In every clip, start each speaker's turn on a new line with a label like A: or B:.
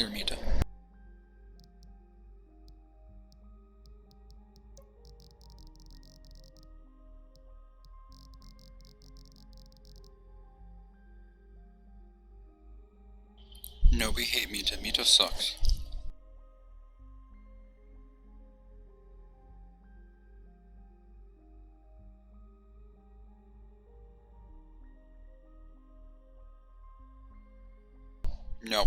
A: Player meta. No, we hate meta. Meta sucks. No.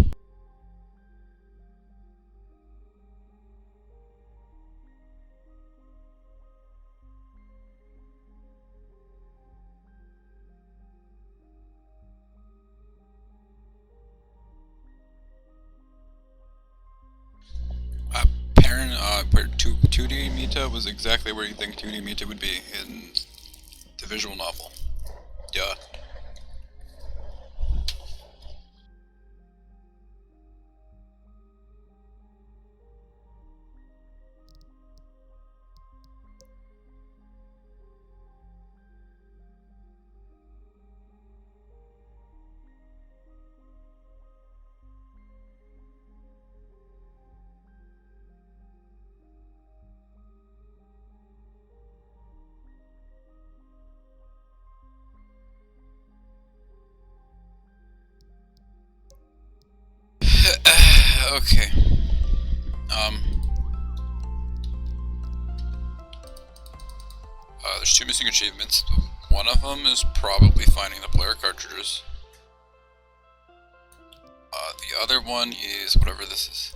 A: Where 2D meta was exactly where you think 2D meta would be in the visual novel. Yeah. Okay. There's 2 missing achievements. One of them is probably finding the player cartridges. The other one is whatever this is.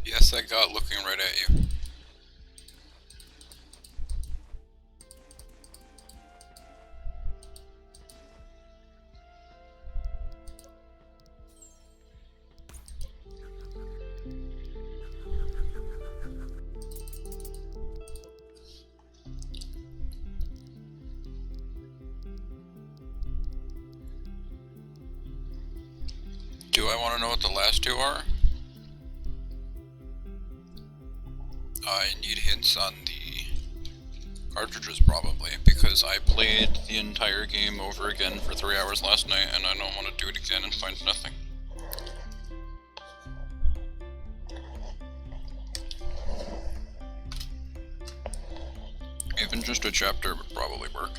A: Yes, I got looking right at you. Do I want to know what the last 2 are? I need hints on the cartridges probably, because I played the entire game over again for 3 hours last night and I don't want to do it again and find nothing. Even just a chapter would probably work.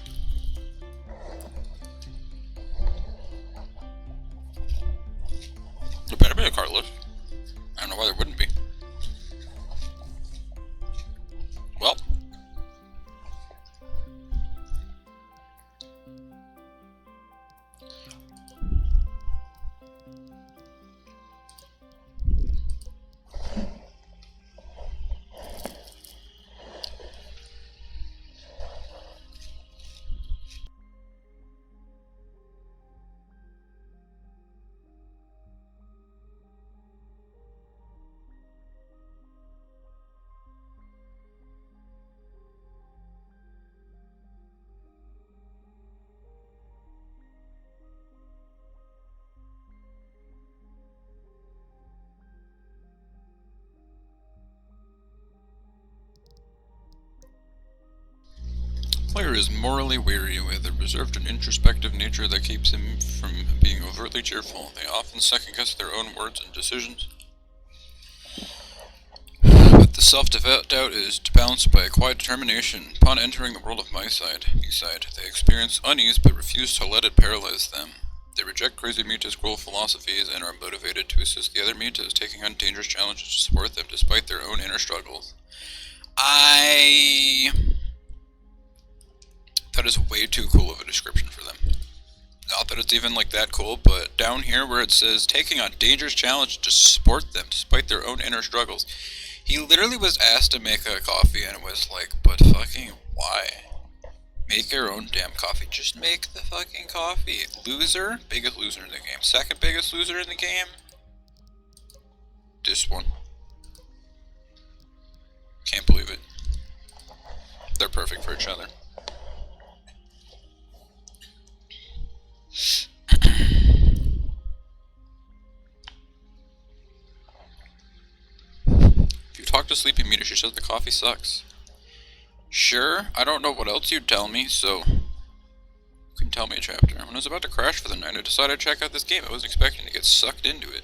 A: There better be a cart list. I don't know why there wouldn't be. Well. Player is morally weary with a reserved and introspective nature that keeps him from being overtly cheerful. They often second-guess their own words and decisions. But the self-doubt is balanced by a quiet determination. Upon entering the world of MiSide, they experience unease but refuse to let it paralyze them. They reject crazy Muta's cruel philosophies and are motivated to assist the other Mutas, taking on dangerous challenges to support them despite their own inner struggles. That is way too cool of a description for them. Not that it's even like that cool, but down here where it says taking on dangerous challenges to support them despite their own inner struggles. He literally was asked to make a coffee and it was like, but fucking why? Make your own damn coffee. Just make the fucking coffee. Loser? Biggest loser in the game. Second biggest loser in the game? This one. Can't believe it. They're perfect for each other. to Sleepy Mita. She says the coffee sucks. Sure, I don't know what else you'd tell me, so you can tell me a chapter. When I was about to crash for the night, I decided to check out this game. I wasn't expecting to get sucked into it.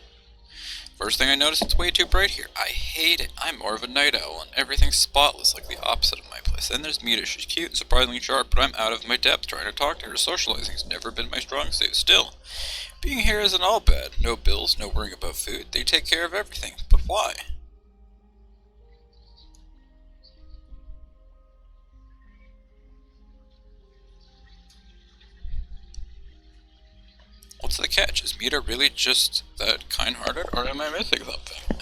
A: First thing I noticed, it's way too bright here. I hate it. I'm more of a night owl, and everything's spotless, like the opposite of my place. Then there's Mita. She's cute and surprisingly sharp, but I'm out of my depth trying to talk to her. Socializing's never been my strong suit. Still, being here isn't all bad. No bills, no worrying about food. They take care of everything. But why? What's the catch? Is Mita really just that kind-hearted, or am I missing something?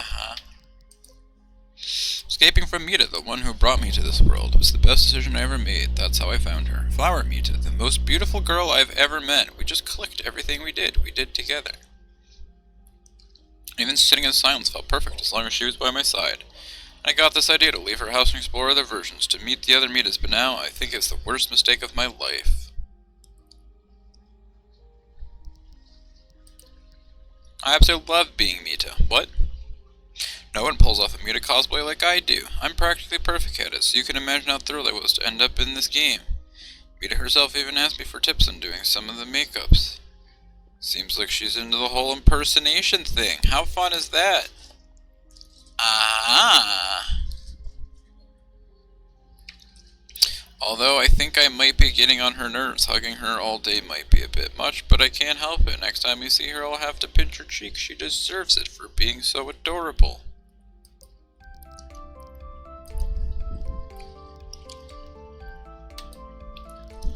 A: Escaping from Mita, the one who brought me to this world, was the best decision I ever made. That's how I found her. Flower Mita, the most beautiful girl I've ever met. We just clicked. Everything we did together. Even sitting in silence felt perfect, as long as she was by my side. I got this idea to leave her house and explore other versions, to meet the other Mitas, but now I think it's the worst mistake of my life. I absolutely love being Mita. What? No one pulls off a Mita cosplay like I do. I'm practically perfect at it, so you can imagine how thrilled I was to end up in this game. Mita herself even asked me for tips on doing some of the makeups. Seems like she's into the whole impersonation thing. How fun is that? Although I think I might be getting on her nerves. Hugging her all day might be a bit much, but I can't help it. Next time we see her, I'll have to pinch her cheek. She deserves it for being so adorable.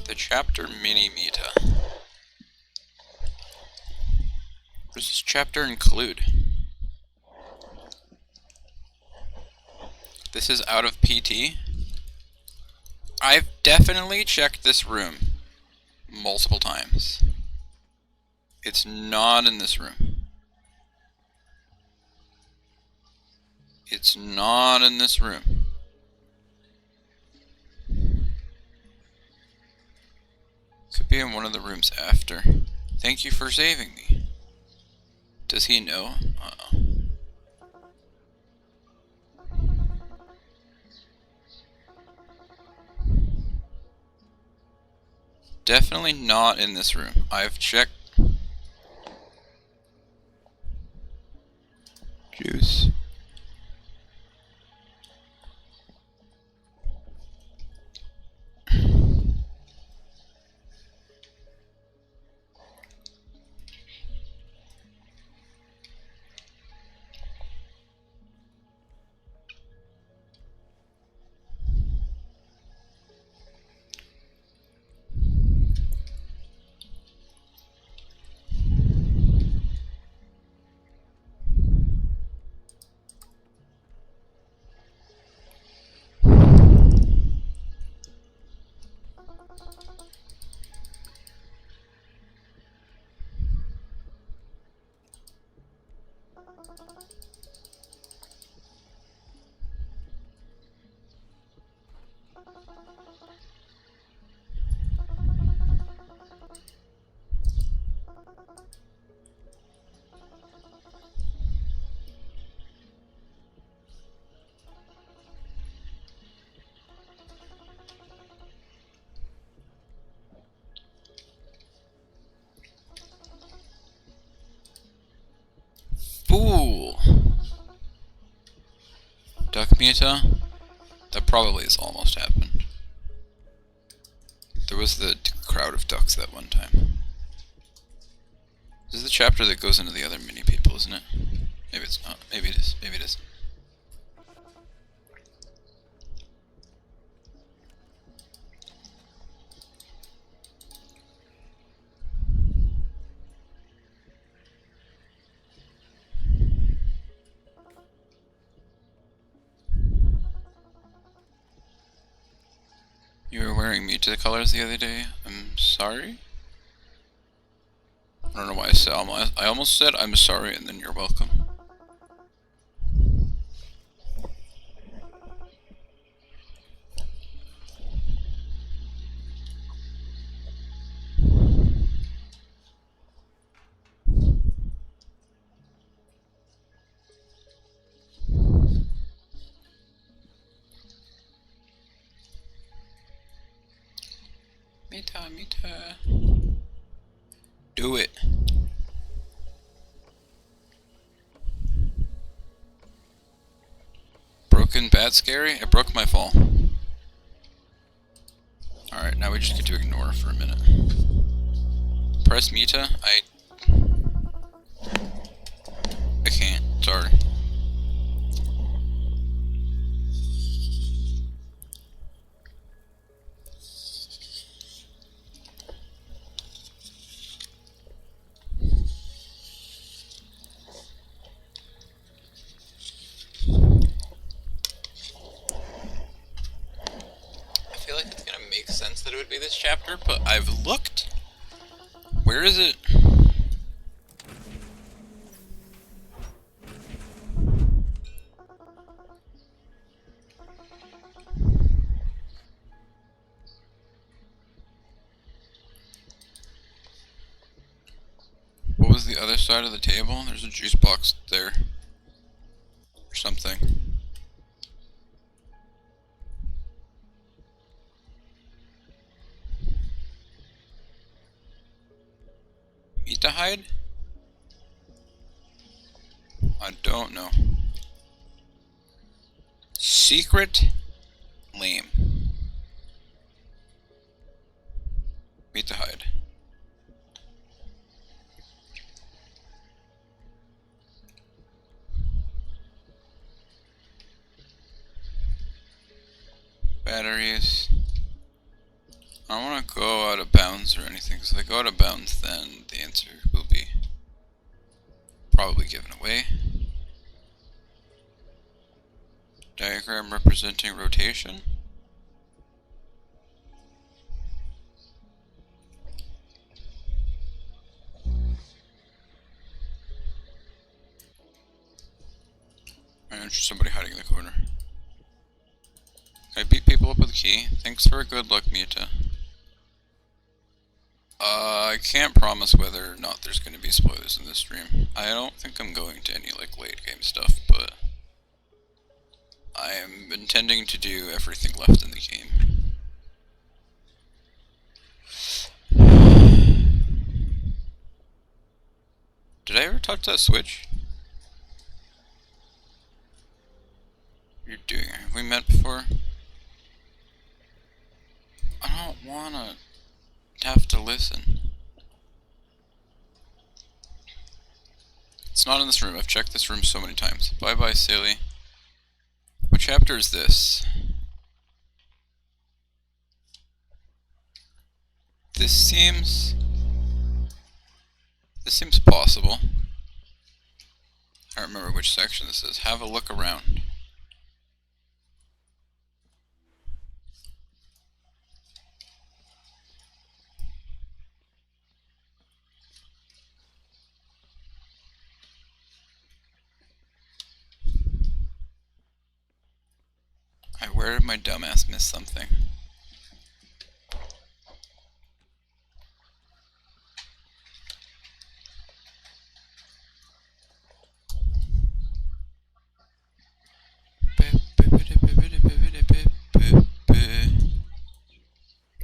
A: The chapter Mini Mita. What does this chapter include? This is out of PT. I've definitely checked this room multiple times. It's not in this room. It's not in this room. Could be in one of the rooms after. Thank you for saving me. Does he know? Uh-oh. Definitely not in this room. I've checked. Juice. Fool! Duck Mita? That probably has almost happened. There was the crowd of ducks that one time. This is the chapter that goes into the other mini people, isn't it? Maybe it's not. Maybe it is. Maybe it isn't. You were wearing Mita colors the other day. I'm sorry? I don't know why I almost said I'm sorry and then you're welcome. Mita. Do it. Broken bat scary? I broke my fall. Alright, now we just get to ignore for a minute. Press Mita? I can't, sorry. I feel like it's gonna make sense that it would be this chapter, but I've looked. Where is it? What was the other side of the table? There's a juice box there. Or something. Mita hide? I don't know. Secret? Lame. Mita hide. Batteries. I don't want to go out of bounds or anything, because if I go out of bounds, then the answer will be probably given away. Diagram representing rotation. And there's somebody hiding in the corner. I beat people up with a key. Thanks for a good luck, Mita. I can't promise whether or not there's going to be spoilers in this stream. I don't think I'm going to any like late game stuff, but I am intending to do everything left in the game. Did I ever touch that switch? You're doing it. Have we met before? I don't wanna have to listen. It's not in this room. I've checked this room so many times. Bye bye, silly. What chapter is this? This seems possible. I don't remember which section this is. Have a look around. Where did my dumbass miss something?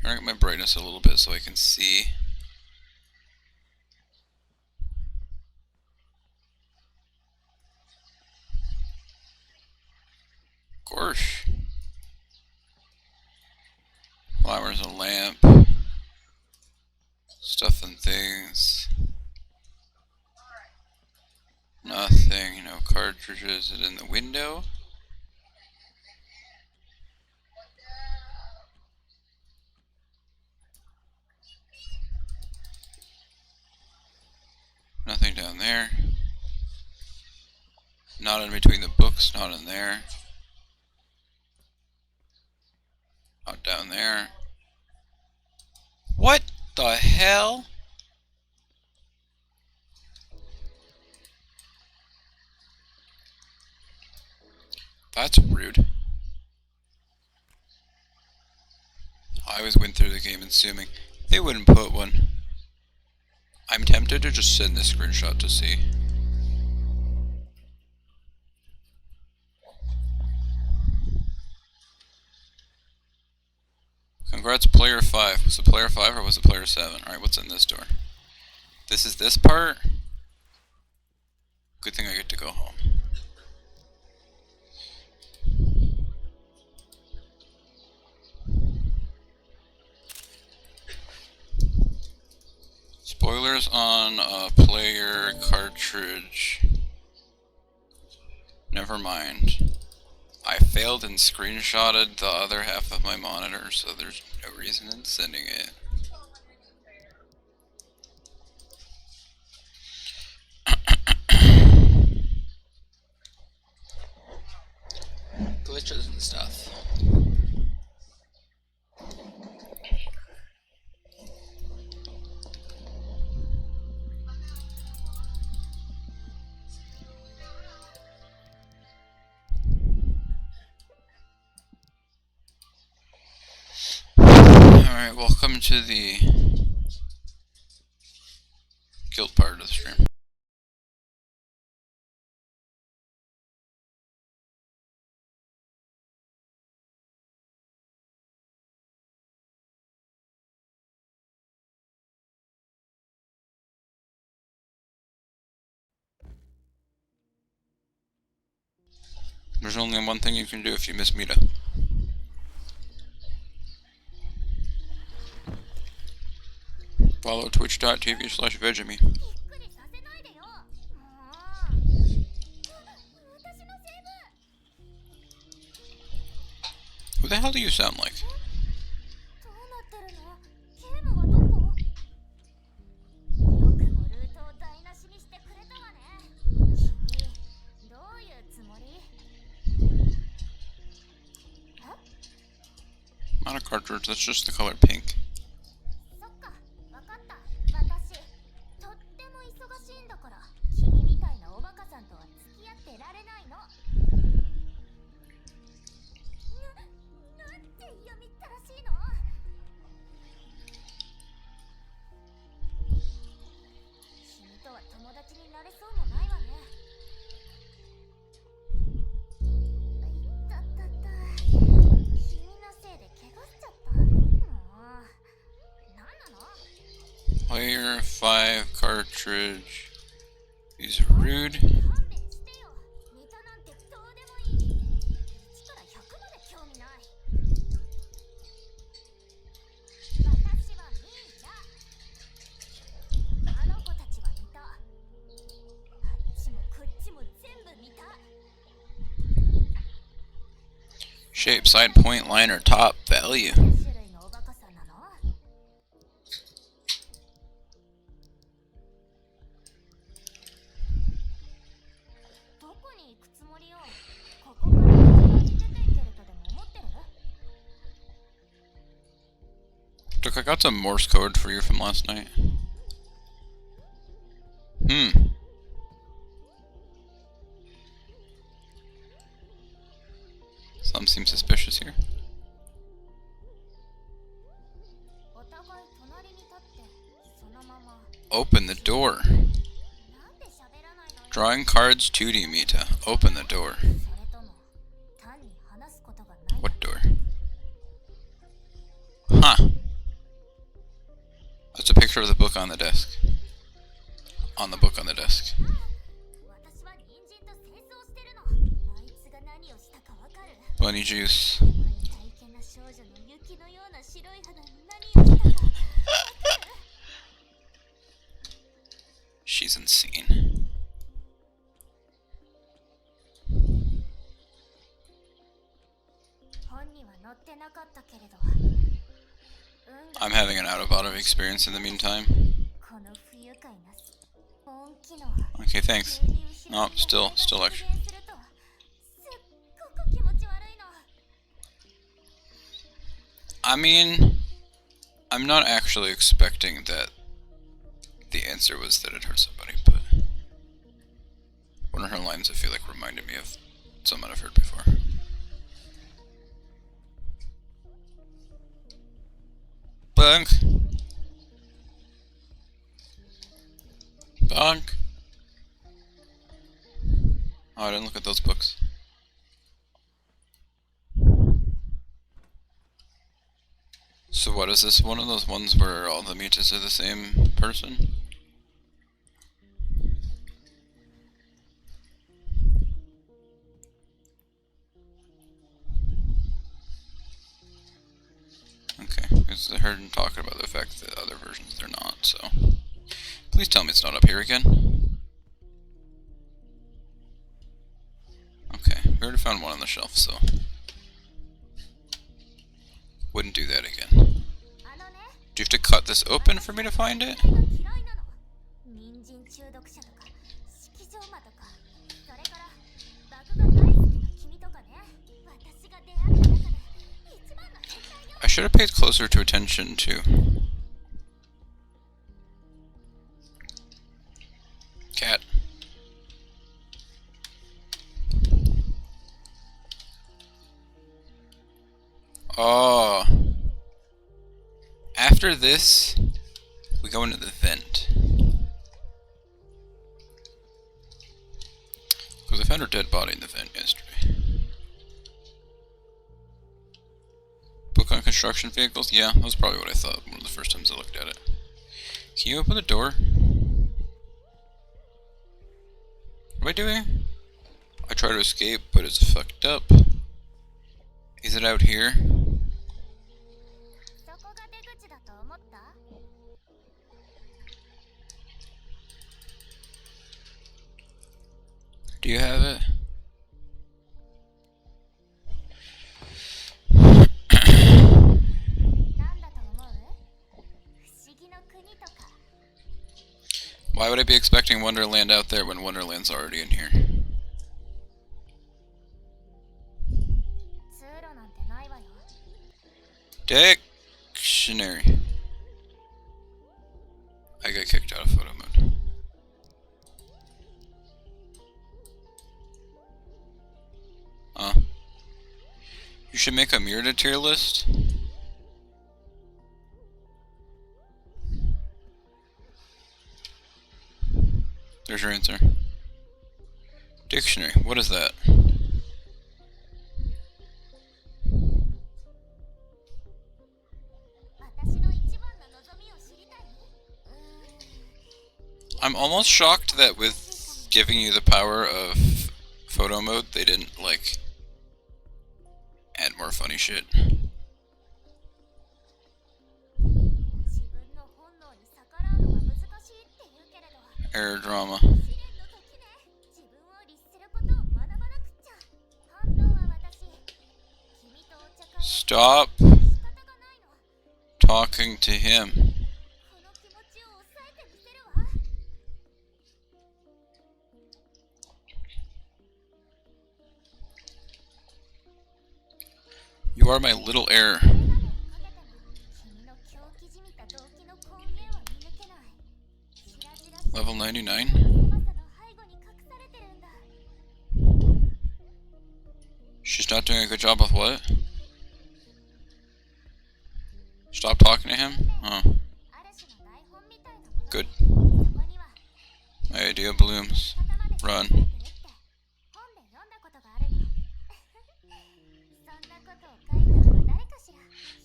A: Turn up my brightness a little bit so I can see. Gosh. Flowers, a lamp. Stuff and things. Nothing, no cartridges. Is it in the window? Nothing down there. Not in between the books, not in there. Not down there. What the hell? That's rude. I always went through the game assuming they wouldn't put one. I'm tempted to just send this screenshot to see. Congrats, player 5. Was it player 5 or was it player 7? Alright, what's in this door? This is this part? Good thing I get to go home. Spoilers on a player cartridge. Never mind. I failed and screenshotted the other half of my monitor, so there's no reason in sending it. Glitches and stuff. Alright, welcome to the guild part of the stream. There's only one thing you can do if you miss Mita. Follow twitch.tv/Vegemie. Who the hell do you sound like? Not a cartridge, that's just the color pink. Player 5 cartridge. These are rude. Shape, side, point, liner, top, value. Look, I got some Morse code for you from last night. Some seem suspicious here. Open the door. Drawing cards 2D Mita. Open the door. What door? Huh. That's a picture of the book on the desk. On the book on the desk. Bunny juice. She's insane. I'm having an out-of-body experience in the meantime. Okay, thanks. No, still lecture. I mean, I'm not actually expecting that the answer was that it hurt somebody, but one of her lines I feel like reminded me of someone I've heard before. Bunk. Bunk. Oh, I didn't look at those books. So what is this? One of those ones where all the mutas are the same person? Okay, because I heard him talking about the fact that other versions they're not, so... Please tell me it's not up here again. Okay, we already found one on the shelf, so... Wouldn't do that again. Do you have to cut this open for me to find it? I should have paid closer to attention to... Cat. Oh. After this, we go into the vent. Because I found her dead body in the vent yesterday. Book on construction vehicles? Yeah, that was probably what I thought one of the first times I looked at it. Can you open the door? What am I doing? I try to escape, but it's fucked up. Is it out here? Do you have it? Why would I be expecting Wonderland out there when Wonderland's already in here? Dictionary. I got kicked out of photo mode. You should make a mirrored tier list. There's your answer. Dictionary. What is that? I'm almost shocked that with giving you the power of photo mode, they didn't, like, add more funny shit. Error drama. Stop talking to him. You are my little heir. Level 99? She's not doing a good job of what? Stop talking to him? Oh. Good. My idea blooms. Run.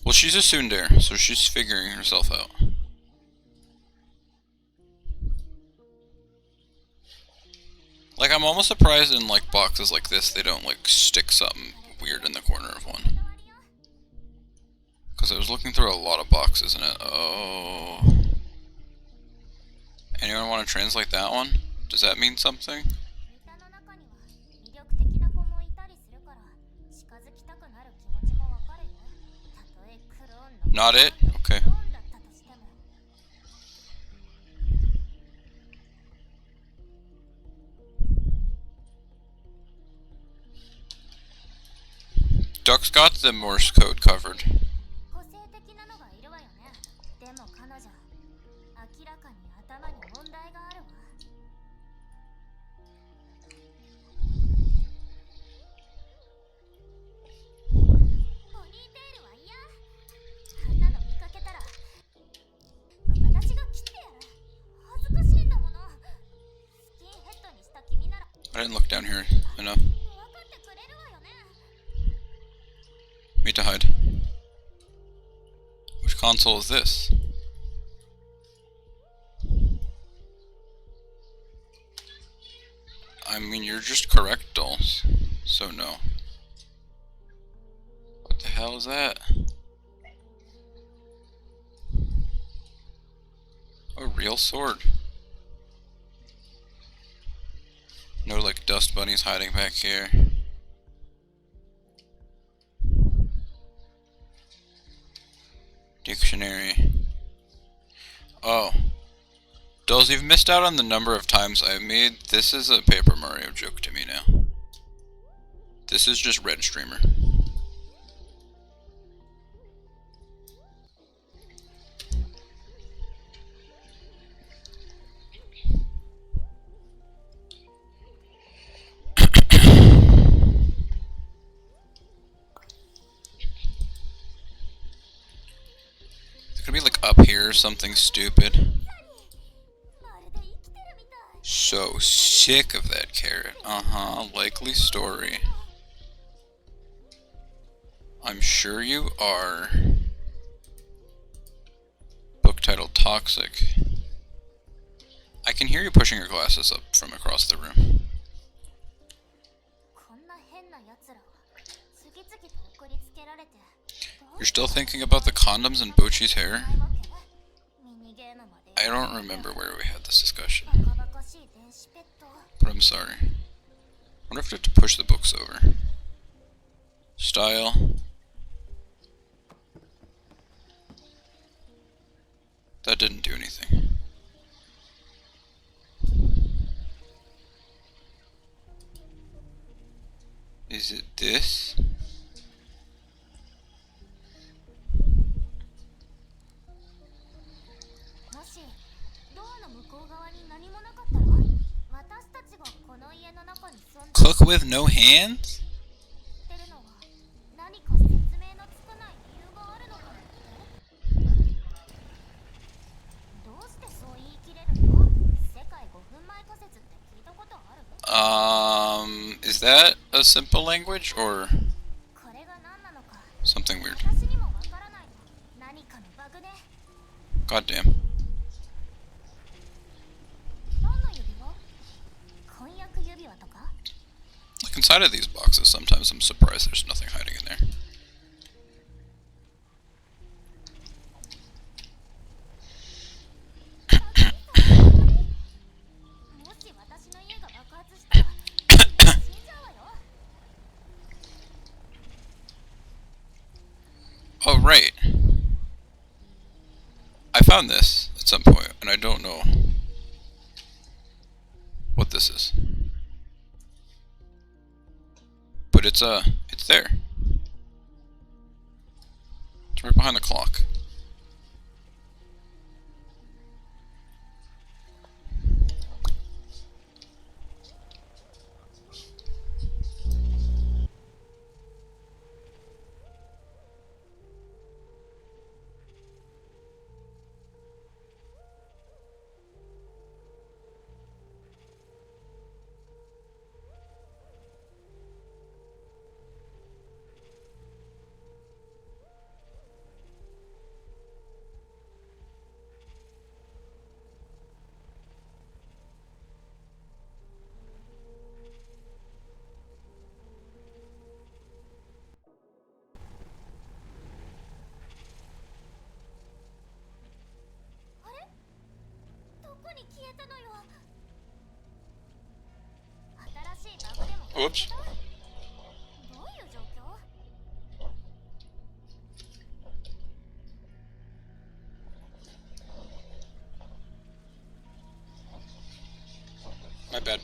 A: Well, she's a tsundere, so she's figuring herself out. Like, I'm almost surprised in, like, boxes like this, they don't, like, stick something weird in the corner of one. Because I was looking through a lot of boxes and it... Oh... Anyone want to translate that one? Does that mean something? Not it? Okay. Duck's got the Morse code covered. I didn't look down here enough. Me to hide. Which Which console is this? I mean, you're just correct, dolls. So no. What the hell is that? A real sword. No, like, dust bunnies hiding back here. Dictionary. Oh. Dolls, you've missed out on the number of times I've made. This is a Paper Mario joke to me now. This is just red streamer. It's gonna be like up here or something stupid. So sick of that carrot. Likely story. I'm sure you are. Book title Toxic. I can hear you pushing your glasses up from across the room. You're still thinking about the condoms in Bochi's hair? I don't remember where we had this discussion. But I'm sorry. I wonder if I have to push the books over. Style. That didn't do anything. Is it this? Cook with no hands? Is that a simple language or something weird? Goddamn. Like inside of these boxes, sometimes I'm surprised there's nothing hiding in there. Oh, right. I found this at some point, and I don't know what this is. But it's there. It's right behind the clock. Oops. My bad.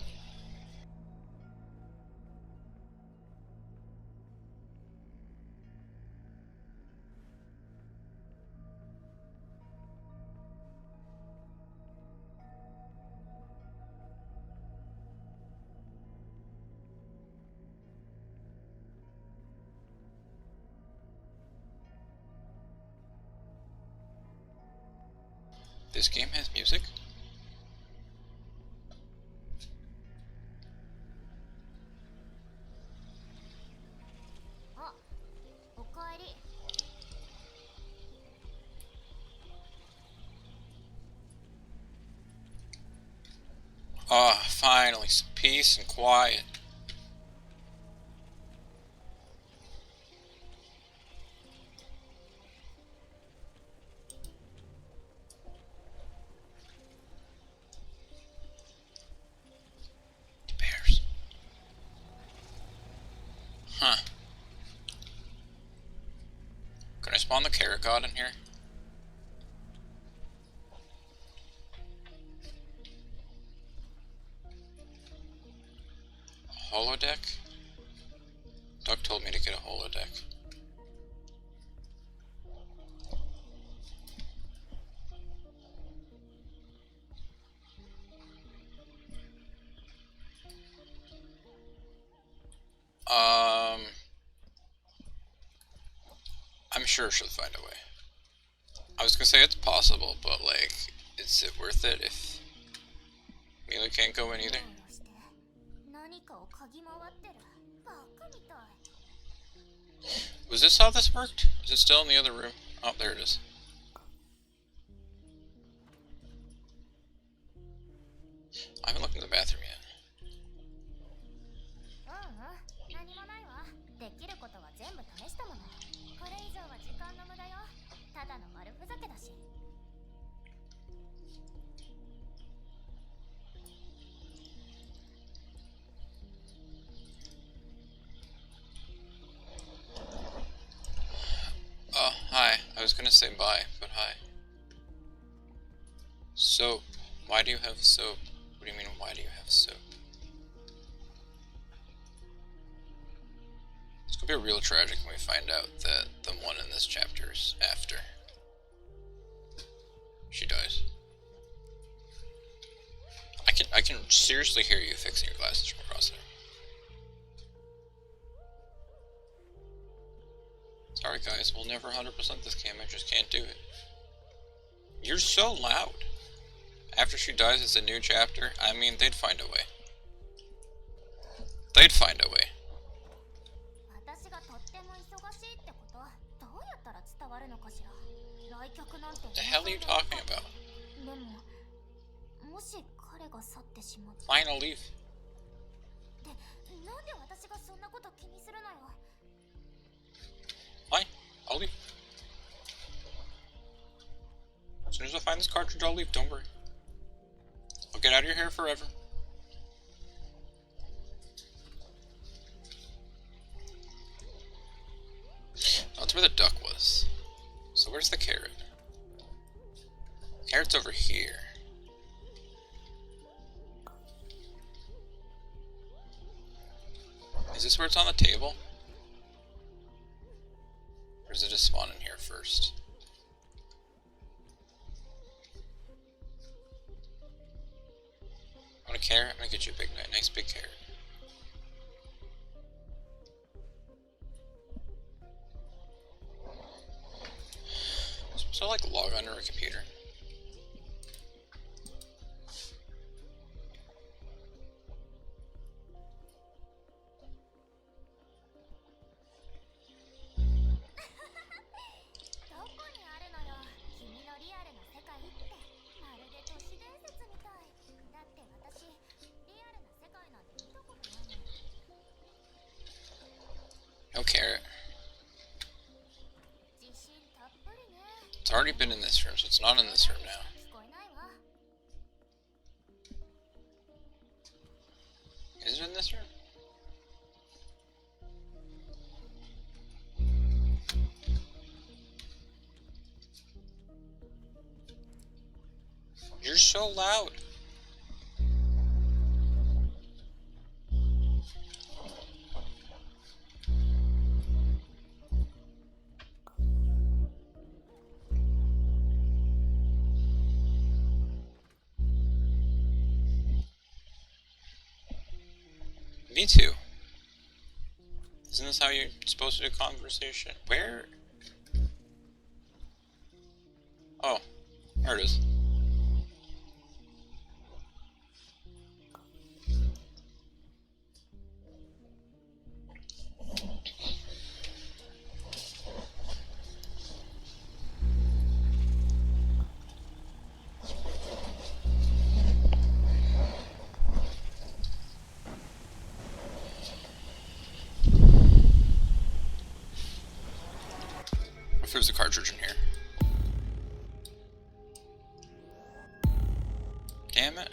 A: This game has music? Ah, finally, some peace and quiet. The bears. Huh. Can I spawn the carrot god in here? A holodeck? Doug told me to get a holodeck. I'm sure she'll find a way. I was gonna say it's possible, but like, is it worth it if Mila can't go in either? Was this how this worked? Is it still in the other room? Oh, there it is. I haven't looked in the bathroom yet. Oh, hi. I was gonna say bye, but hi. Soap. Why do you have soap? What do you mean, why do you have soap? It's gonna be real tragic when we find out that the one in this chapter is after she dies. I can seriously hear you fixing your glasses from across there. Sorry guys, we'll never 100% this game, I just can't do it. You're so loud. After she dies, it's a new chapter. I mean, they'd find a way. They'd find a way. What the hell are you talking about? Fine, I'll leave. Fine, I'll leave. As soon as I find this cartridge, I'll leave, don't worry. I'll get out of your hair forever. That's where the duck was. So where's the carrot? Carrot's over here. Is this where it's on the table? Or does it just spawn in here first? Want a carrot? I'm gonna get you a big, nice big carrot. So like log onto a computer. No carrot. It's already been in this room, so it's not in this room now. Is it in this room? You're so loud. Me too. Isn't this how you're supposed to do conversation? Where? Oh, there it is. there's a cartridge in here. Damn it.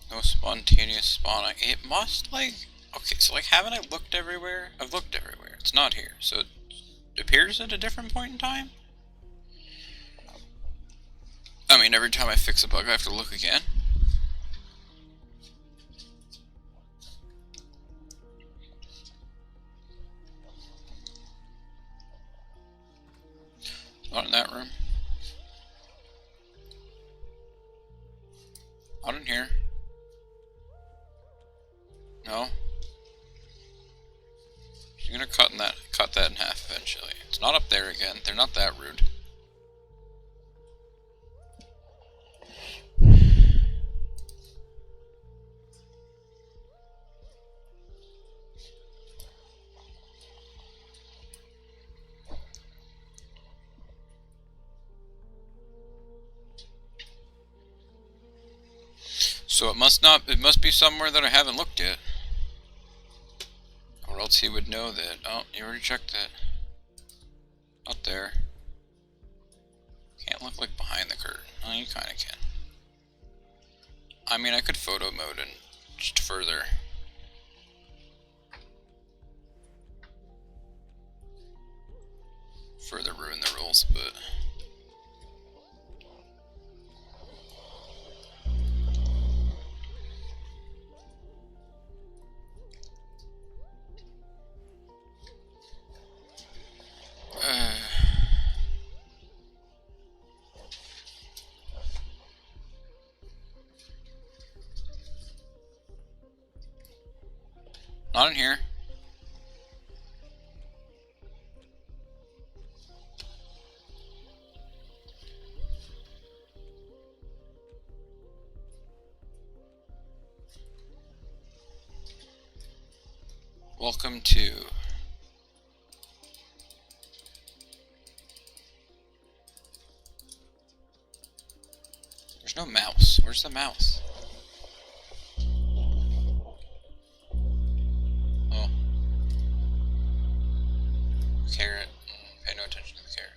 A: No spontaneous spawning. It must, like... Okay, so, like, haven't I looked everywhere? I've looked everywhere. It's not here. So it appears at a different point in time? I mean, every time I fix a bug, I have to look again. Not in that room. Not in here. No. She's gonna cut that in half eventually. It's not up there again. They're not that rude. So it must be somewhere that I haven't looked yet. Or else he would know that. Oh, you already checked that. Not there. Can't look like behind the curtain. Oh, you kinda can. I mean, I could photo mode and just further ruin the rules, but... Not in here. Welcome to... There's no mouse. Where's the mouse? Oh. Carrot. Pay no attention to the carrot.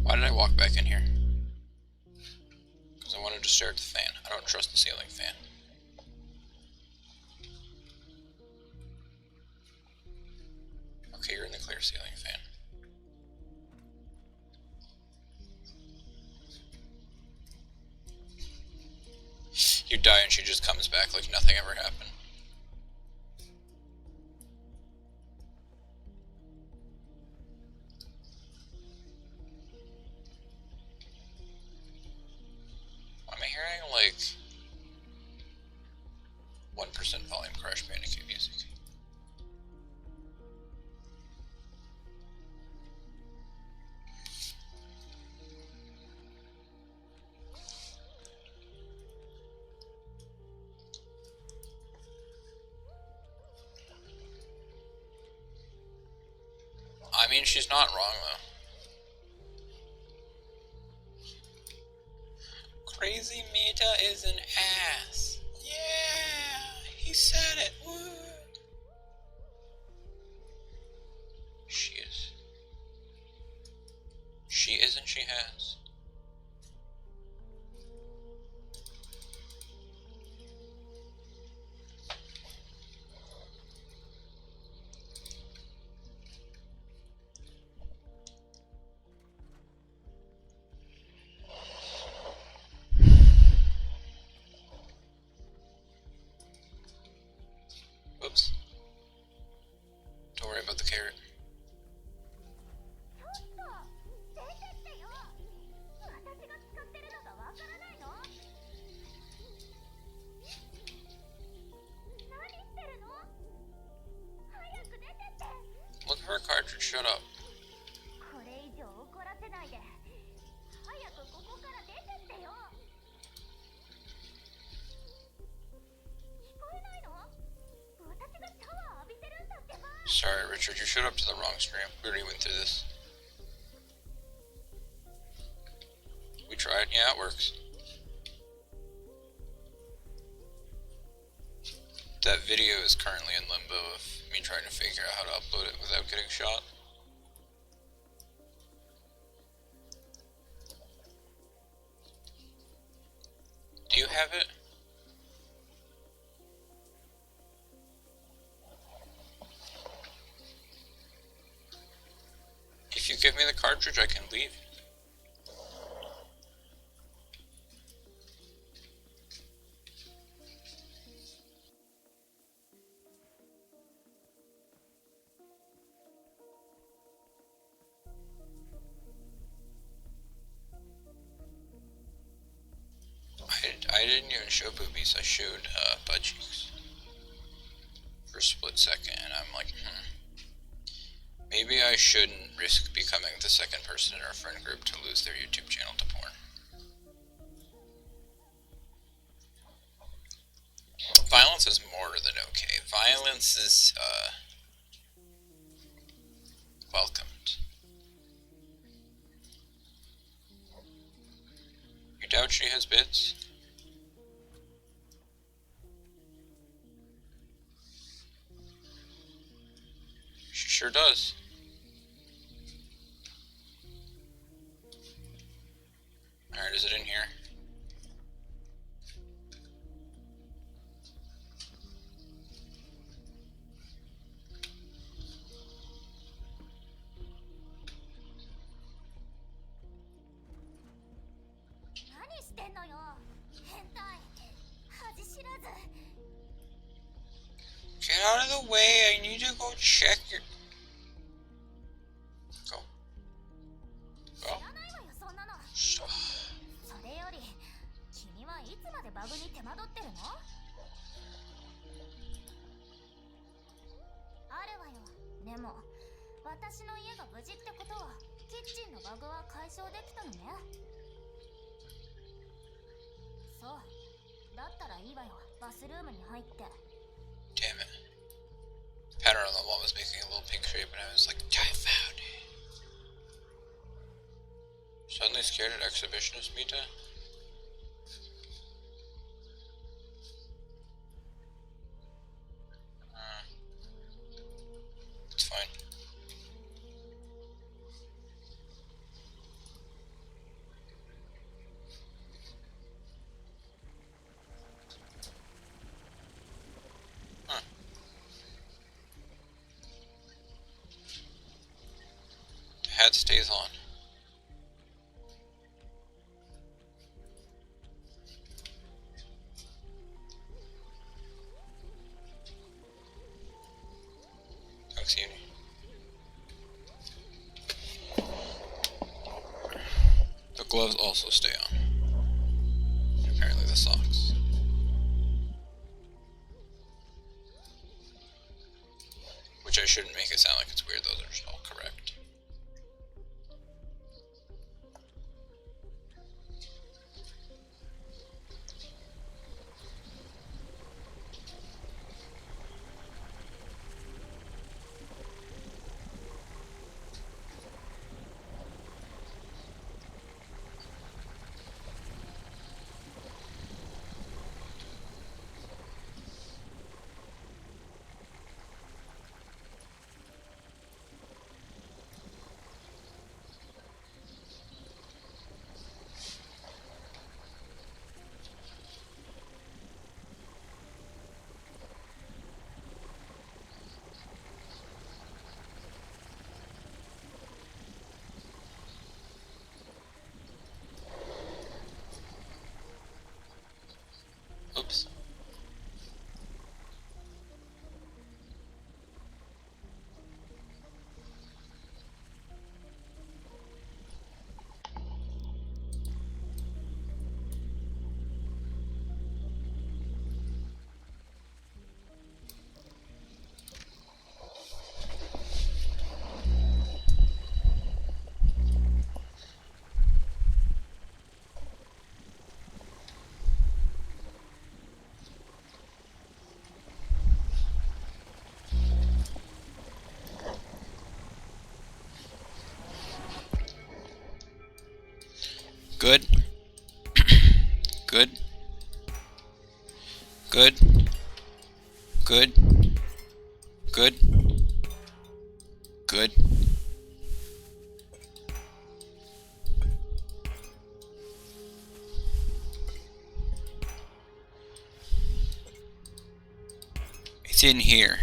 A: Why did I walk back in here? Because I wanted to stare at the fan. I don't trust the ceiling fan. Okay, you're in the clear ceiling fan. You die and she just comes back like nothing ever happened. Am I hearing like 1% volume Crash Bandicoot music? I mean, she's not wrong, though. Crazy Mita is an ass. Yeah, he said it. Woo. She is. She is and she has. shut up. Sorry, Richard, you showed up to the wrong stream. We already went through this. We tried. Yeah, it works. That video is currently in limbo of me trying to figure out how to upload it without getting shot. Do you have it? If you give me the cartridge, I can leave. I didn't even show boobies, I showed butt cheeks. For a split second, and I'm like, maybe I shouldn't risk becoming the second person in our friend group to lose their YouTube channel to porn. Violence is more than okay. Violence is, welcomed. You doubt she has bits? She sure does. Alright, is it in here? Get out of the way, I need to go check your... Go. Go. Stop. Damn it. The pattern on the wall was making a little pink shape and I was like, I found it. Suddenly scared at exhibitionist Mita? It's fine. The hat stays on. Thanks, Uni. The gloves also stay on. And apparently the socks. Which I shouldn't make it sound like it's weird, those are just all correct. Good. Good. Good. Good. Good. Good. It's in here.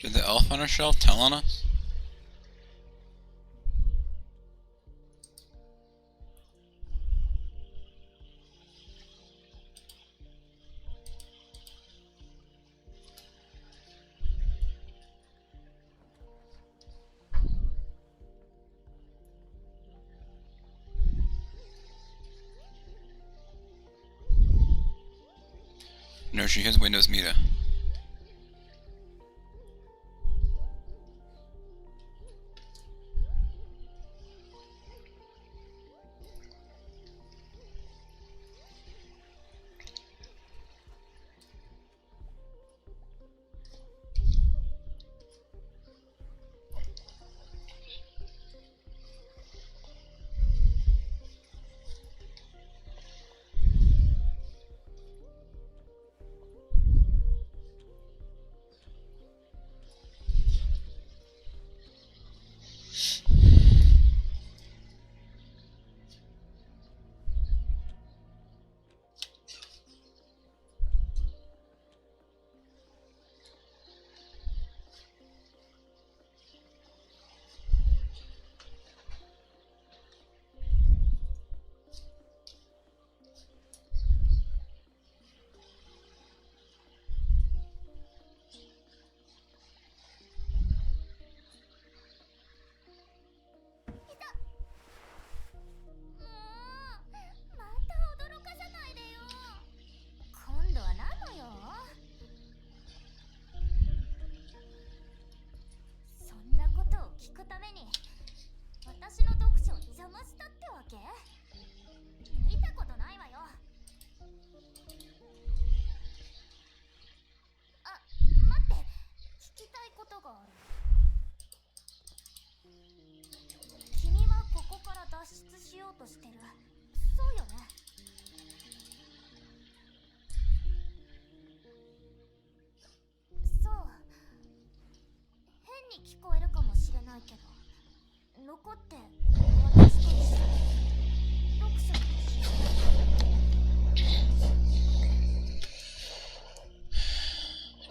A: Did the elf on our shelf tell on us? No, she has Windows Media.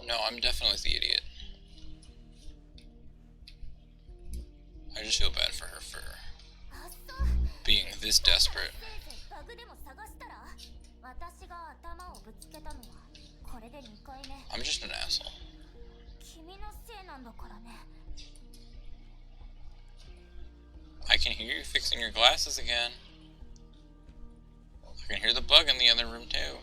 A: No, I'm definitely the idiot. I just feel bad for her for being this desperate. I'm just an asshole. I can hear you fixing your glasses again. I can hear the bug in the other room too.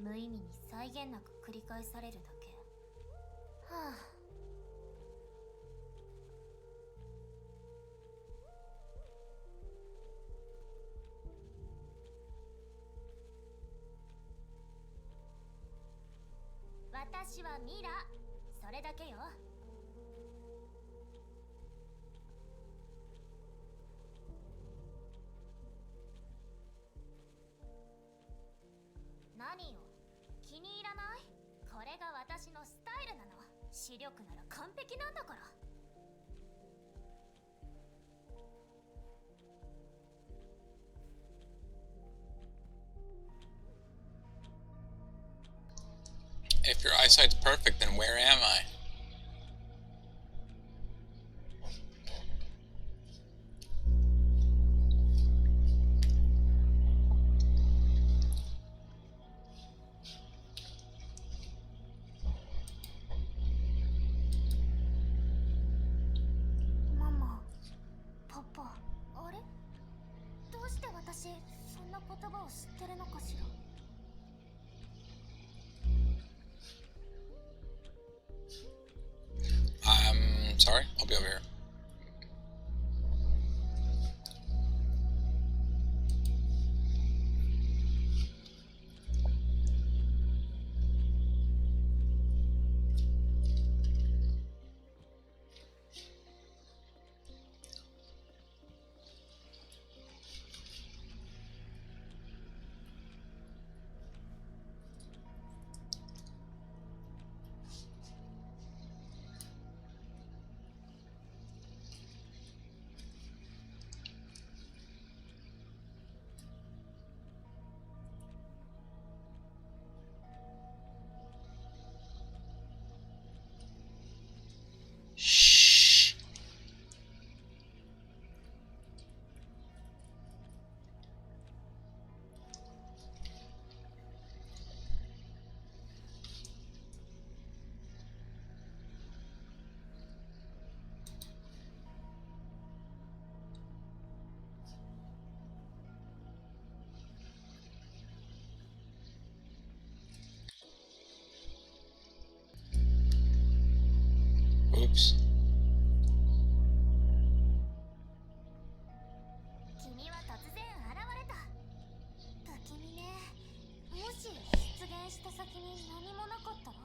B: 無意味に際限なく繰り返されるだけ。はあ。私はミラ、それだけよ。何よ、気に入らない？これが私のスタイルなの。視力なら完璧なんだから。
A: If your eyesight's perfect, then where am I?
B: Mama, Papa, あれ？どうして私そんな言葉を知ってるのかしら。
A: Sorry, I'll be over here. Shh. Oops.
B: 君は突然現れた。不気味ね。もし出現した先に何もなかったら？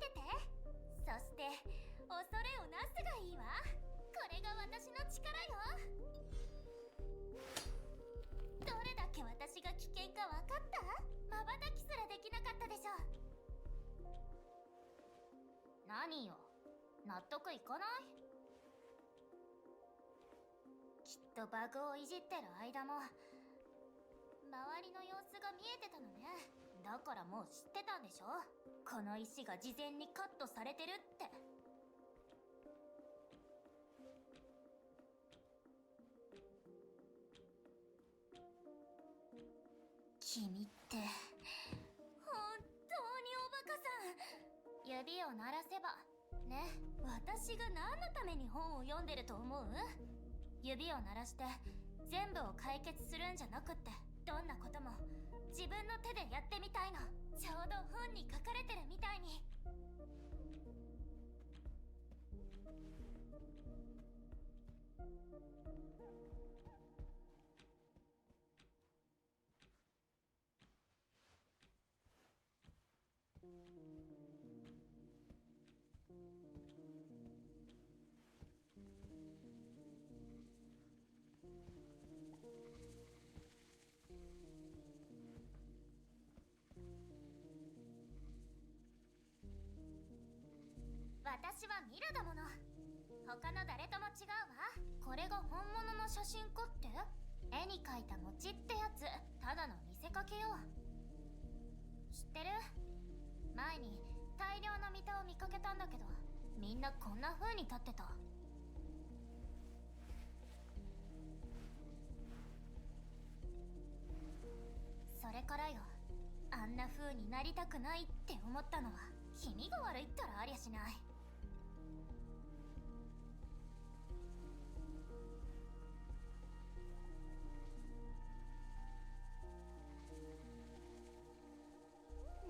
B: てて。そして恐れをなすがいいわ。これが私の力よ。どれだけ私が危険か分かった？まばたきすらできなかったでしょ。何よ、納得いかない？きっとバグをいじってる間も周りの様子が見えてたのね。だからもう知ってたんでしょ、この石が事前にカットされてるって。君って本当におバカさん。指を鳴らせばね。私が何のために本を読んでると思う？指を鳴らして全部を解決するんじゃなくって、どんなことも自分の手でやってみたいの。ちょうど本に書かれてるみたいに。私はミラだもの。他の誰とも違うわ。これが本物の写真かって？絵に描いた餅ってやつ、ただの見せかけよ。知ってる？前に大量のミタを見かけたんだけど、みんなこんな風に立ってた。それからよ、あんな風になりたくないって思ったのは気味が悪いったらありゃしない。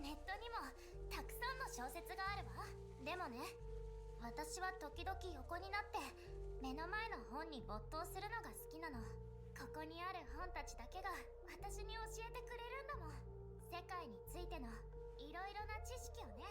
B: ネットにもたくさんの小説があるわ。でもね、私は時々横になって目の前の本に没頭するのが好きなの。ここにある本たちだけが私に教えてくれるんだもん。世界についてのいろいろな知識をね。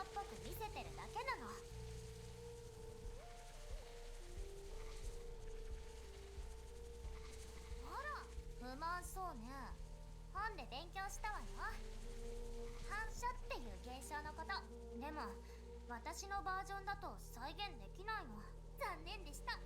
B: っぽく見せてるだけなの。あら、不満そうね。本で勉強したわよ。反射っていう現象のこと。でも私のバージョンだと再現できないの。残念でした。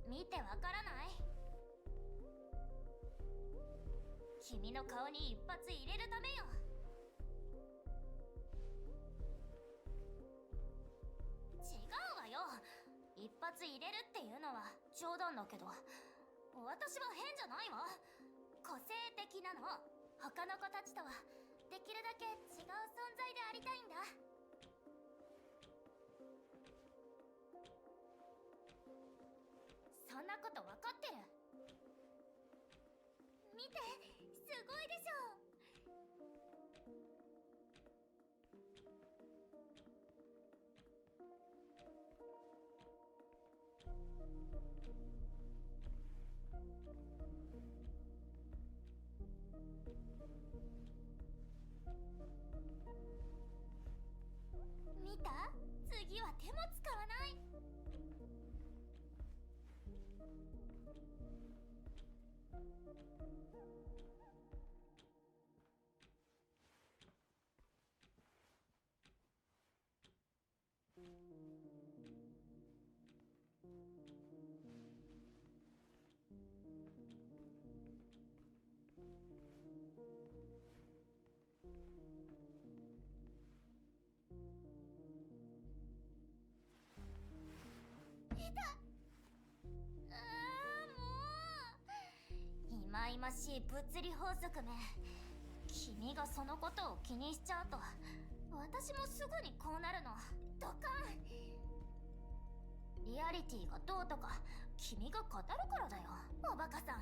B: 見てわからない？君の顔に一発入れるためよ。違うわよ。一発入れるっていうのは冗談だけど、私は変じゃないわ。個性的なの。他の子たちとはできるだけ違う存在でありたいんだ。そんなこと分かってる。見て、すごいでしょ。見た？次は手も使わない。忌々しい物理法則め。君がそのことを気にしちゃうと私もすぐにこうなるの。ドカン。リアリティがどうとか君が語るからだよ、おバカさん。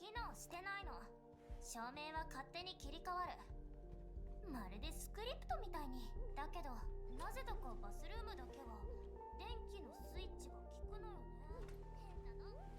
B: 機能してないの。照明は勝手に切り替わる。まるでスクリプトみたいに。だけどなぜだかバスルームだけは電気のスイッチが効くのよね。変なの。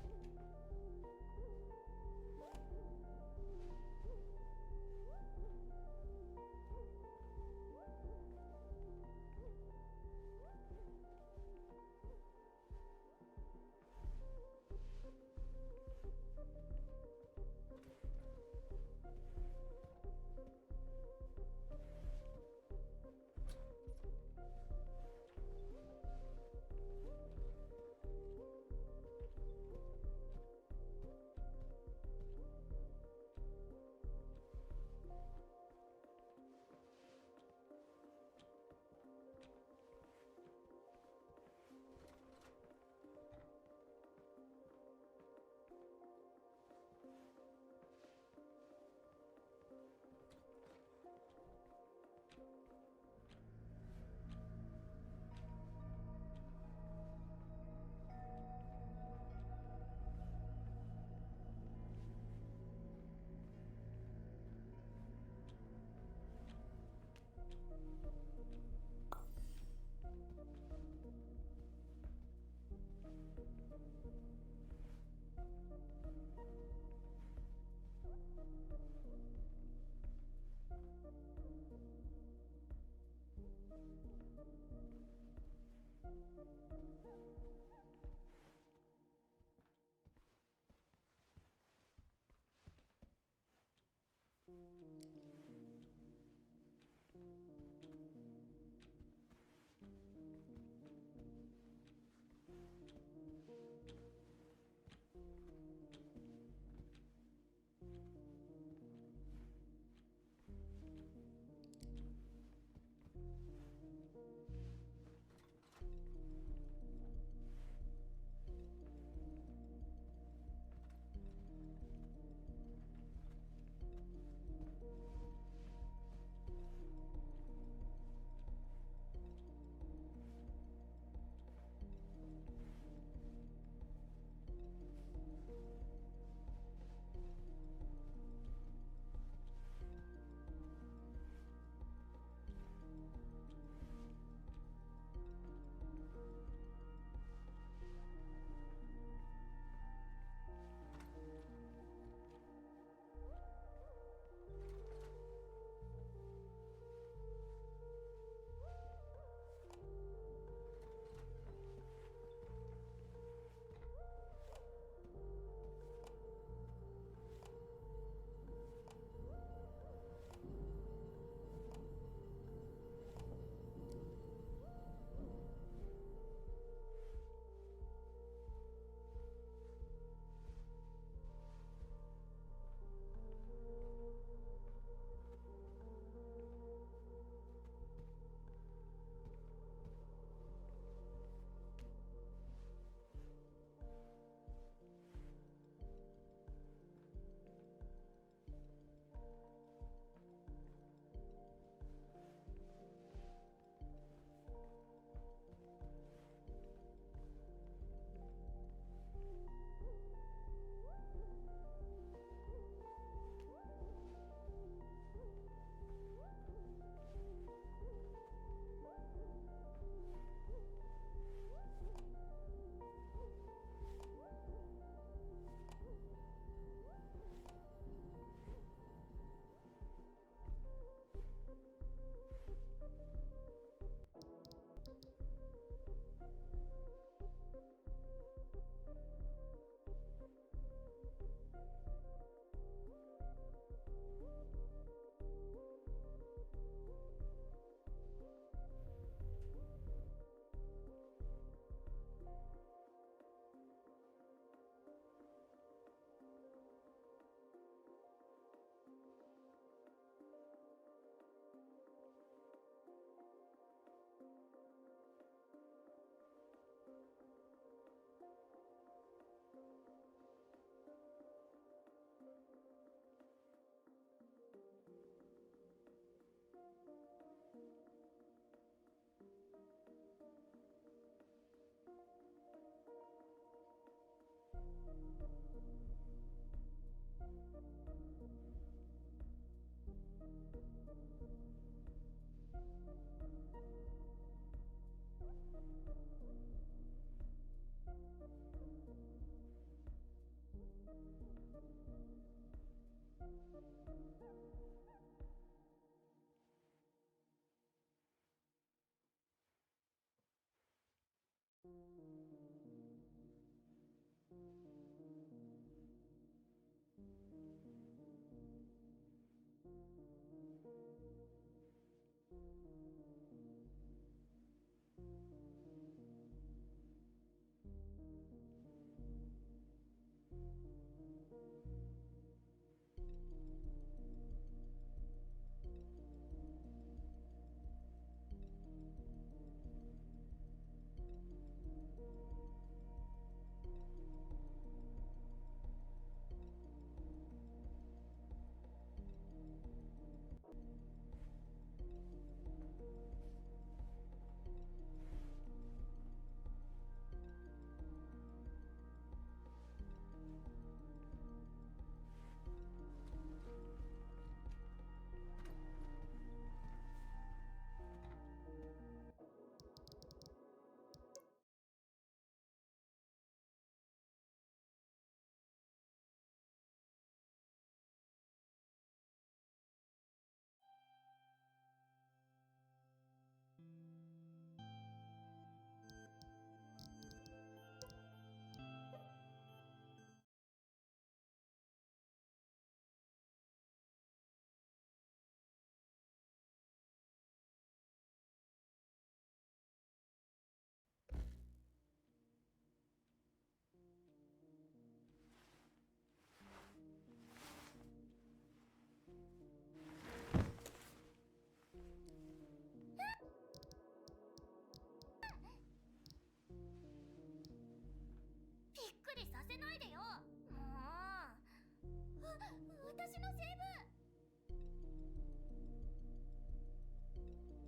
B: 私のセーブ。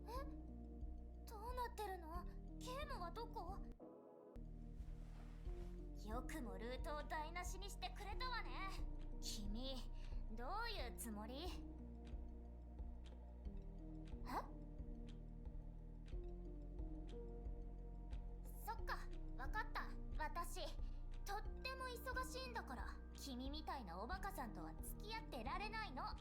B: え、どうなってるの？ゲームはどこ？よくもルートを台無しにしてくれたわね。君、どういうつもり？え？そっか、わかった。私、とっても忙しいんだから、君みたいなおバカさんとは付き合ってられないの。な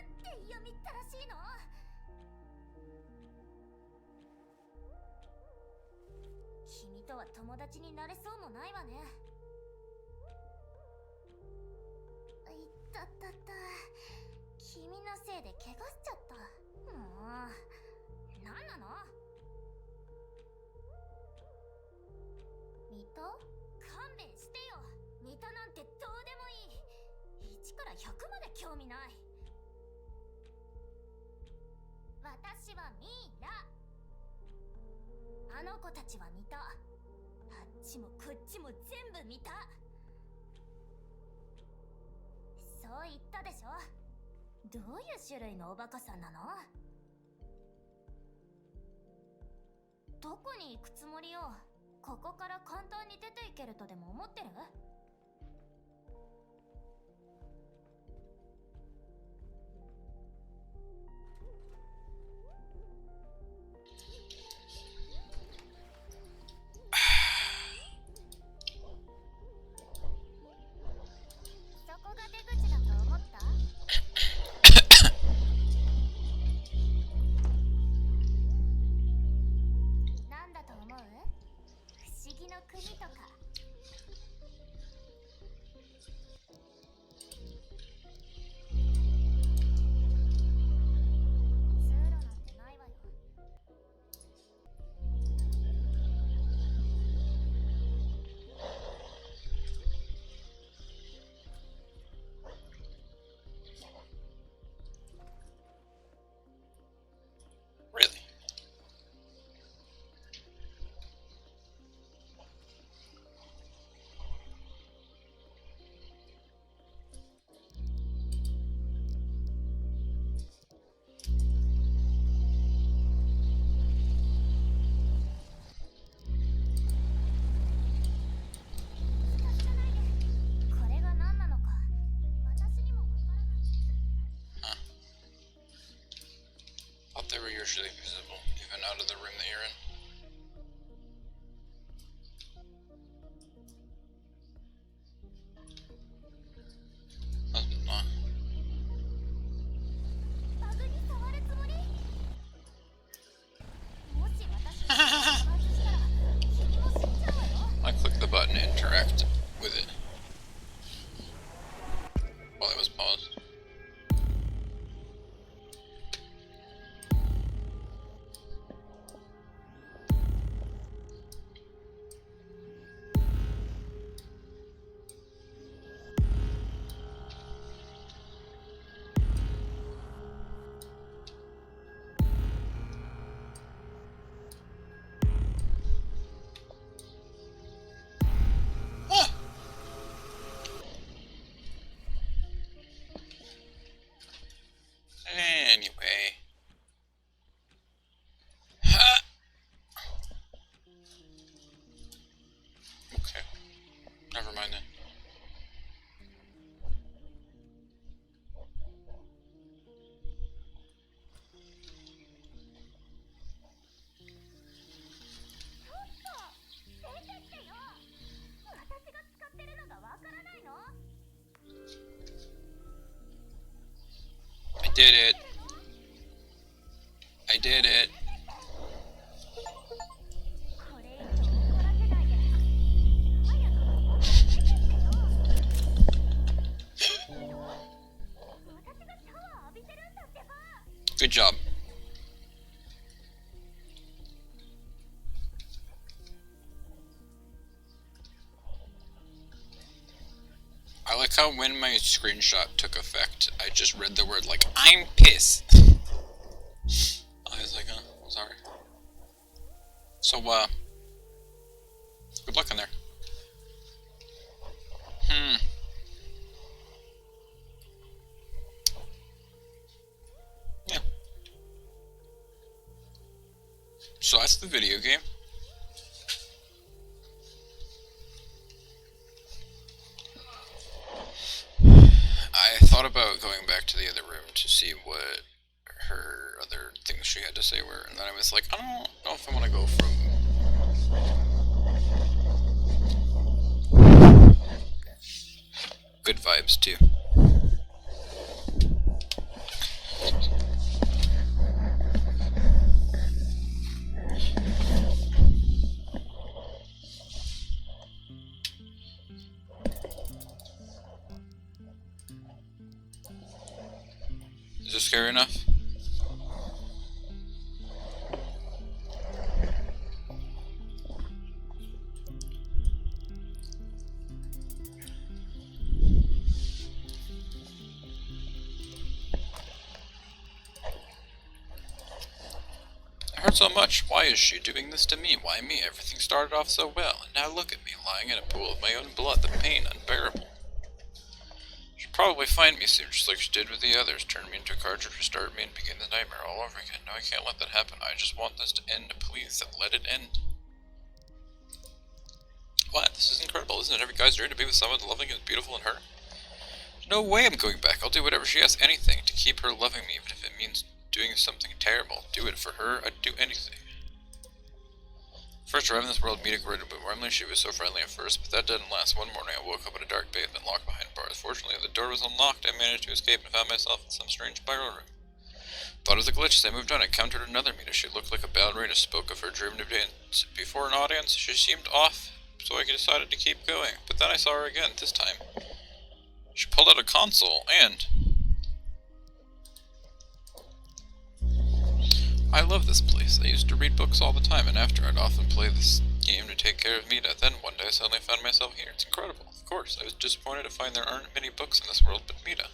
B: んて嫌みったらしいの？君とは友達になれそうもないわね。いったったった。君のせいで怪我しちゃった。もう、なんなの？見た？勘弁してよ。見たなんてどうでもいい。1から100まで興味ない。私はミイラ。あの子たちは見た。あっちもこっちも全部見た。そう言ったでしょ。どういう種類のおバカさんなの？どこに行くつもりよ？ここから簡単に出ていけるとでも思ってる？そこが出口だと思った？なんだと思う？不思議の国とか。通路なんてないわよ。
A: Really? Thought they were usually visible, even out of the room that you're in. Not. I clicked the button to interact with it while it was paused. Anyway. Ha! Okay. Never mind then. I did it. I did it. Good job. I like how when my screenshot took effect, I just read the word like, I'm pissed. I was like, oh, sorry. So, good luck in there. Yeah. So that's the video game. I thought about going back to the other room to see what her other things she had to say were, and then I was like, I don't know if I want to go from... Good vibes, too. Is this scary enough? I heard so much. Why is she doing this to me? Why me? Everything started off so well, and now look at me, lying in a pool of my own blood, the pain unbearable. She'll probably find me soon, just like she did with the others, turn me into a cartridge, restart me, and begin the nightmare all over again. No, I can't let that happen. I just want this to end. Please, let it end. What? This is incredible. Isn't it every guy's dream to be with someone loving and beautiful in her? There's no way I'm going back. I'll do whatever she asks, anything, to keep her loving me, even if it means doing something terrible. Do it for her. I'd do anything. First arrived in this world, Mita greeted me warmly. She was so friendly at first, but that didn't last. One morning I woke up in a dark basement locked behind bars. Fortunately, the door was unlocked. I managed to escape and found myself in some strange spiral room. Thought it was a glitch. As I moved on, I encountered another Mita. She looked like a ballerina, spoke of her dream to dance before an audience. She seemed off, so I decided to keep going. But then I saw her again, this time. She pulled out a console, and... I love this place. I used to read books all the time, and after I'd often play this game to take care of Mita. Then one day I suddenly found myself here. It's incredible. Of course, I was disappointed to find there aren't many books in this world but Mita.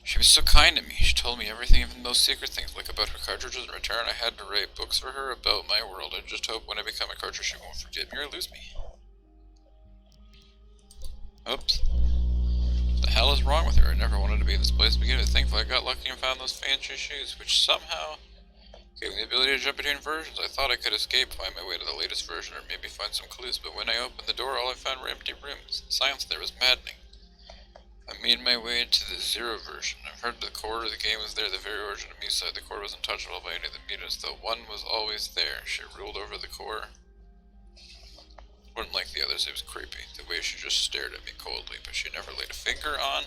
A: She was so kind to me. She told me everything, even those secret things, like about her cartridges. In return, I had to write books for her about my world. I just hope when I become a cartridge she won't forget me or lose me. Oops. What the hell is wrong with her? I never wanted to be in this place to begin with. Thankfully, I got lucky and found those fancy shoes, which somehow gave me the ability to jump between versions. I thought I could escape, find my way to the latest version, or maybe find some clues, but when I opened the door, all I found were empty rooms. The silence there was maddening. I made my way to the Zero version. I've heard the core of the game was there, the very origin of MiSide. The core was untouchable by any of the Mitas, though one was always there. She ruled over the core. Wasn't like the others, it was creepy. The way she just stared at me coldly, but she never laid a finger on.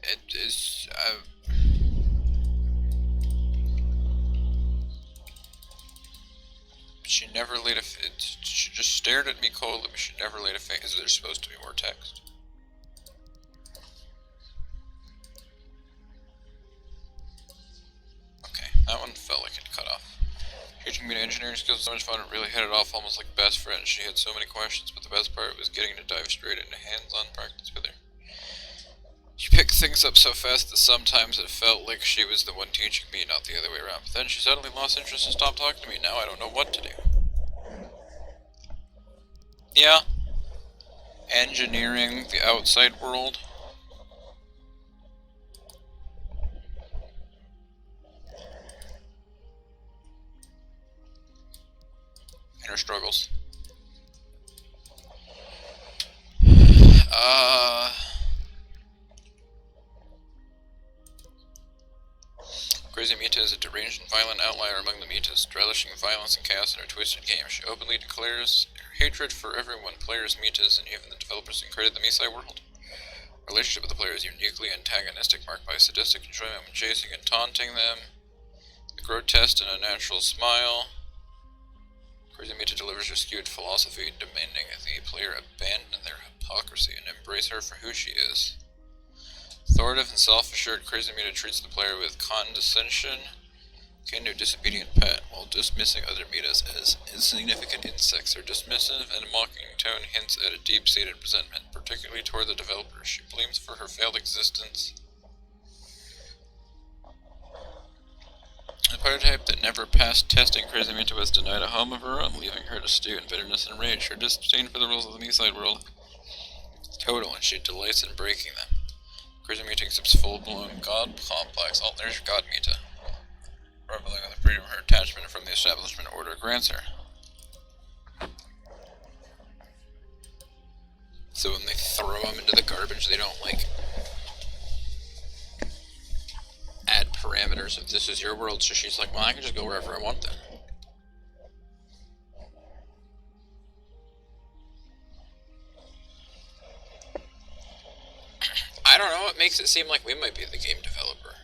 A: It is... She never laid a... She just stared at me coldly, but she never laid a finger. Is there supposed to be more text? Okay, that one felt like it cut off. Teaching me to engineering skills was so much fun, it really hit it off almost like best friends. She had so many questions, but the best part was getting to dive straight into hands-on practice with her. She picked things up so fast that sometimes it felt like she was the one teaching me, not the other way around. But then she suddenly lost interest and stopped talking to me. Now I don't know what to do. Yeah. Engineering the outside world. Inner struggles. Crazy Mita is a deranged and violent outlier among the Mitas, relishing violence and chaos in her twisted game. She openly declares her hatred for everyone, players, Mitas, and even the developers who created the MiSide world. Her relationship with the players is uniquely antagonistic, marked by sadistic enjoyment when chasing and taunting them, the grotesque and unnatural smile. Crazy Mita delivers her skewed philosophy, demanding that the player abandon their hypocrisy and embrace her for who she is. Authoritative and self-assured, Crazy Mita treats the player with condescension, akin to a disobedient pet, while dismissing other Mitas as insignificant insects. Her dismissive and mocking tone hints at a deep-seated resentment, particularly toward the developers. She blames for her failed existence prototype that never passed testing, Crazy Mita was denied a home of her own, leaving her to stew in bitterness and rage. Her disdain for the rules of the MiSide world is total, and she delights in breaking them. Crazy Mita accepts full-blown god complex. Oh, there's your god Mita. Reveling in the freedom her attachment from the establishment order grants her. So when they throw them into the garbage, they don't, like, add parameters of this is your world, so she's like, well, I can just go wherever I want then. I don't know, it makes it seem like we might be the game developer.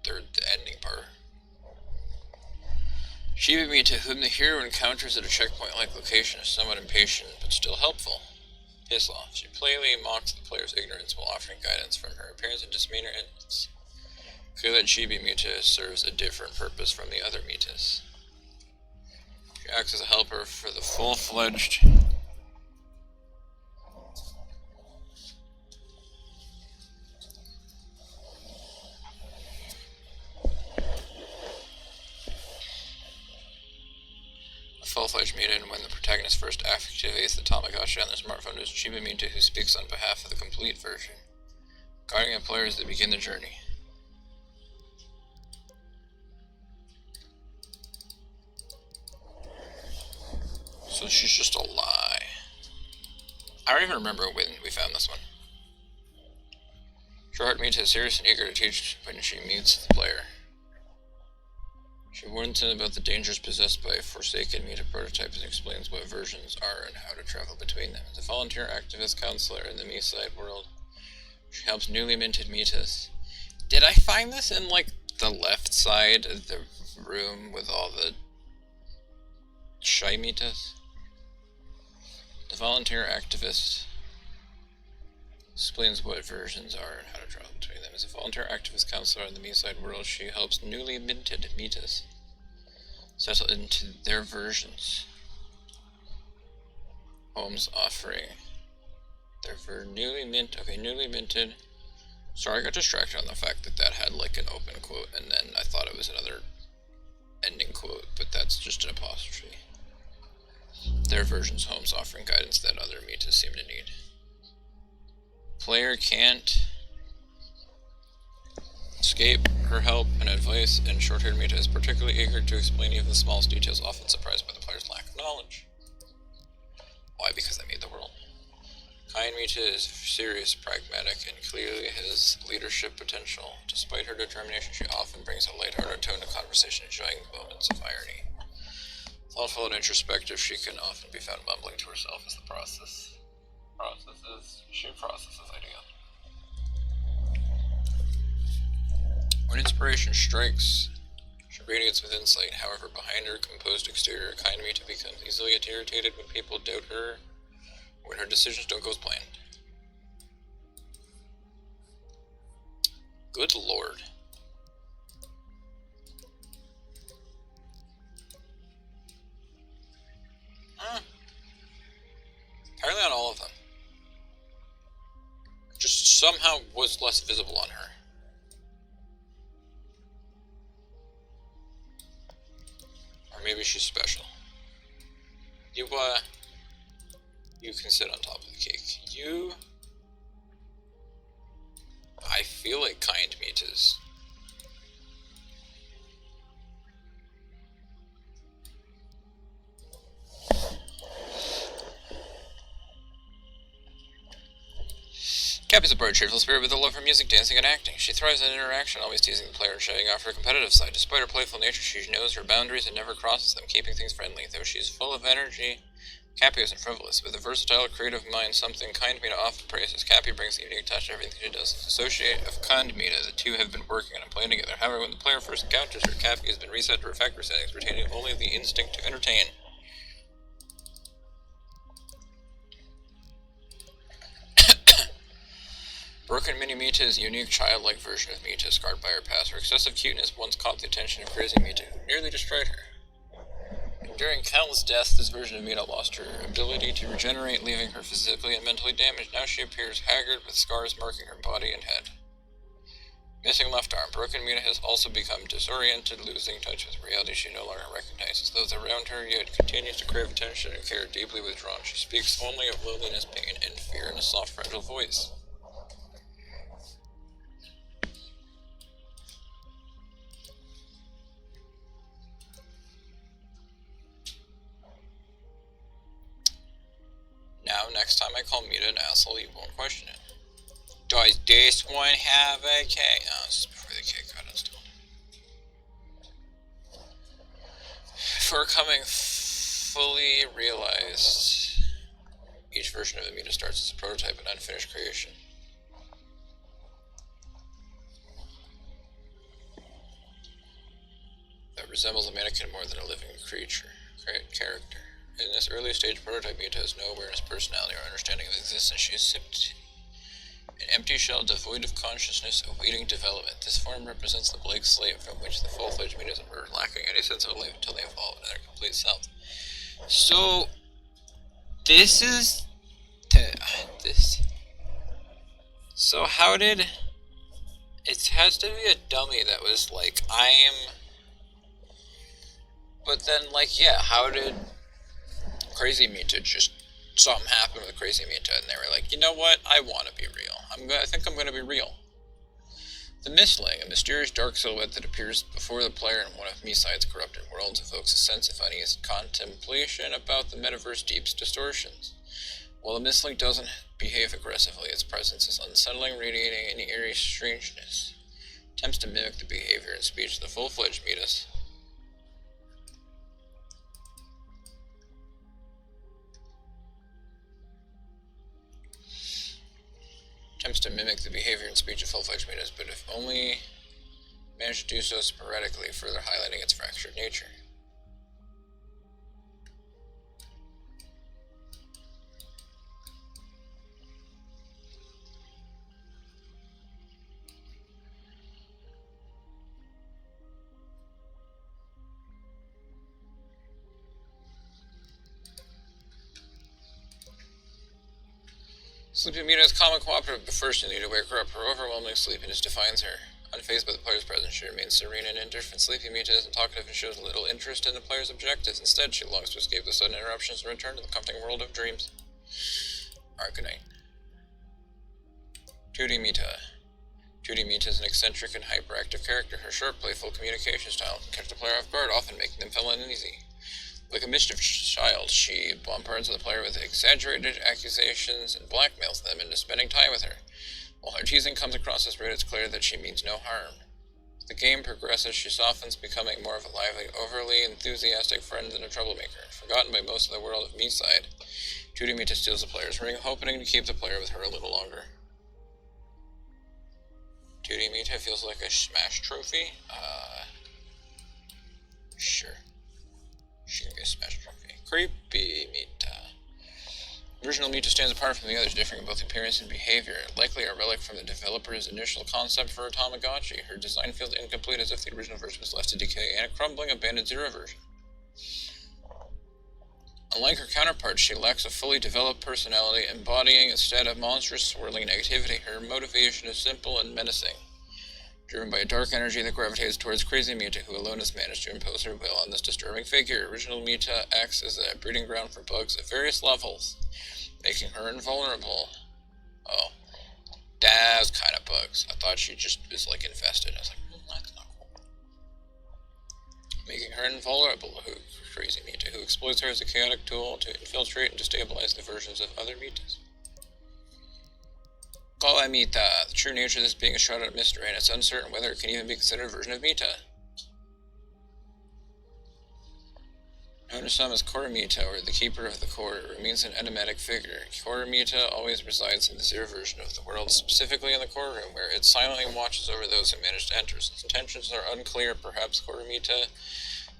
A: They're the ending part. Shiba Mita, whom the hero encounters at a checkpoint-like location, is somewhat impatient, but still helpful. Piss off. She playfully mocks the player's ignorance while offering guidance. From her appearance and demeanor, it's clear that Shiba Mita serves a different purpose from the other Mitas. She acts as a helper for the full-fledged Mita, and when the protagonist first activates the Tamagotchi on their smartphone, it is Shiba Mita who speaks on behalf of the complete version, guiding the players as they begin the journey. So she's just a lie. I don't even remember when we found this one. Short Mita is serious and eager to teach when she meets the player. She warns him about the dangers possessed by Forsaken Mita prototypes and explains what versions are and how to travel between them. As a volunteer activist counselor in the MiSide world, she helps newly minted Mitas. Did I find this in, like, the left side of the room with all the shy Mitas? The volunteer activist explains what versions are and how to travel between them. As a volunteer activist counselor in the MiSide world, she helps newly minted Mitas settle into their versions. Homes offering their newly minted. Sorry, I got distracted on the fact that that had like an open quote, and then I thought it was another ending quote, but that's just an apostrophe. Their versions homes offering guidance that other Mitas seem to need. Player can't escape her help and advice, and short-haired Mita is particularly eager to explain even the smallest details, often surprised by the player's lack of knowledge. Why? Because I made the world. Kind Mita is serious, pragmatic, and clearly has leadership potential. Despite her determination, she often brings a lighthearted tone to conversation, enjoying moments of irony. Thoughtful and introspective, she can often be found mumbling to herself as the processes idea. When inspiration strikes, she radiates with insight. However, behind her composed exterior, Kind Mita becomes easily irritated when people doubt her, when her decisions don't go as planned. Good lord. Apparently on all of them. Just somehow was less visible on her. Or maybe she's special. You can sit on top of the cake. I feel like Kind Mita's. Cappy's a bright, cheerful spirit with a love for music, dancing, and acting. She thrives in interaction, always teasing the player and showing off her competitive side. Despite her playful nature, she knows her boundaries and never crosses them, keeping things friendly. Though she's full of energy, Cappy isn't frivolous. With a versatile, creative mind, something Kind Mita often praises, Cappy brings a unique touch to everything she does. Associate of Kind Mita, the two have been working on and playing together. However, when the player first encounters her, Cappy has been reset to her factory settings, retaining only the instinct to entertain. Broken Mini Mita is a unique, childlike version of Mita, scarred by her past. Her excessive cuteness once caught the attention of Crazy Mita, who nearly destroyed her. During countless deaths, this version of Mita lost her ability to regenerate, leaving her physically and mentally damaged. Now she appears haggard, with scars marking her body and head. Missing left arm. Broken Mina has also become disoriented, losing touch with reality she no longer recognizes those around her, yet continues to crave attention and care, deeply withdrawn. She speaks only of loneliness, pain, and fear in a soft, fragile voice. Now, next time I call Mita an asshole, you won't question it. Does this one have a K? No, this is before the K got installed. For coming fully realized, each version of the Mita starts as a prototype, an unfinished creation. That resembles a mannequin more than a living character. In this early stage prototype, Mita has no awareness, personality, or understanding of existence. She is an empty shell devoid of consciousness, awaiting development. This form represents the blank slate from which the full-fledged Mitas emerge, lacking any sense of life until they evolve into their complete self. So, this is this. So how did it has to be a dummy that was like, but then like, yeah, how did Crazy Mita just something happened with Crazy Mita and they were like, you know what, I want to be real. I think I'm going to be real. The Mistling, a mysterious dark silhouette that appears before the player in one of MiSide's corrupted worlds, evokes a sense of uneasy contemplation about the metaverse deep's distortions. While the Mistling doesn't behave aggressively, its presence is unsettling, radiating an eerie strangeness. Attempts to mimic the behavior and speech of the full-fledged Mitas. But if only managed to do so sporadically, further highlighting its fractured nature. Sleepy Mita is calm and cooperative, but first you need to wake her up. Her overwhelming sleepiness defines her. Unfazed by the player's presence, she remains serene and indifferent. Sleepy Mita isn't talkative and shows little interest in the player's objectives. Instead, she longs to escape the sudden interruptions and return to the comforting world of dreams. Arcanite. Tutti Mita. Tutti Mita is an eccentric and hyperactive character. Her sharp, playful communication style can catch the player off guard, often making them feel uneasy. Like a mischievous child, she bombards the player with exaggerated accusations and blackmails them into spending time with her. While her teasing comes across as rude, it's clear that she means no harm. As the game progresses, she softens, becoming more of a lively, overly enthusiastic friend than a troublemaker. Forgotten by most of the world of MiSide, Tutti Mita steals the player's ring, hoping to keep the player with her a little longer. Tutti Mita feels like a smash trophy? Sure. She can be a smash trophy. Creepy Mita. The original Mita stands apart from the others, differing in both appearance and behavior, likely a relic from the developer's initial concept for a Tamagotchi. Her design feels incomplete, as if the original version was left to decay, and a crumbling, abandoned Zero version. Unlike her counterparts, she lacks a fully developed personality, embodying instead of monstrous, swirling negativity. Her motivation is simple and menacing, driven by a dark energy that gravitates towards Crazy Mita, who alone has managed to impose her will on this disturbing figure. Original Mita acts as a breeding ground for bugs at various levels, making her invulnerable. Oh, that's kind of bugs. I thought she just was like infested. I was like, that's not cool. Making her invulnerable, Crazy Mita, who exploits her as a chaotic tool to infiltrate and destabilize the versions of other Mitas. Kala Mita. The true nature of this being is shrouded in mystery, and it's uncertain whether it can even be considered a version of Mita. Known to some as Kora Mita, or the Keeper of the Core, it remains an enigmatic figure. Kora Mita always resides in the Zero version of the world, specifically in the Core Room, where it silently watches over those who manage to enter. Its intentions are unclear. Perhaps Kora Mita,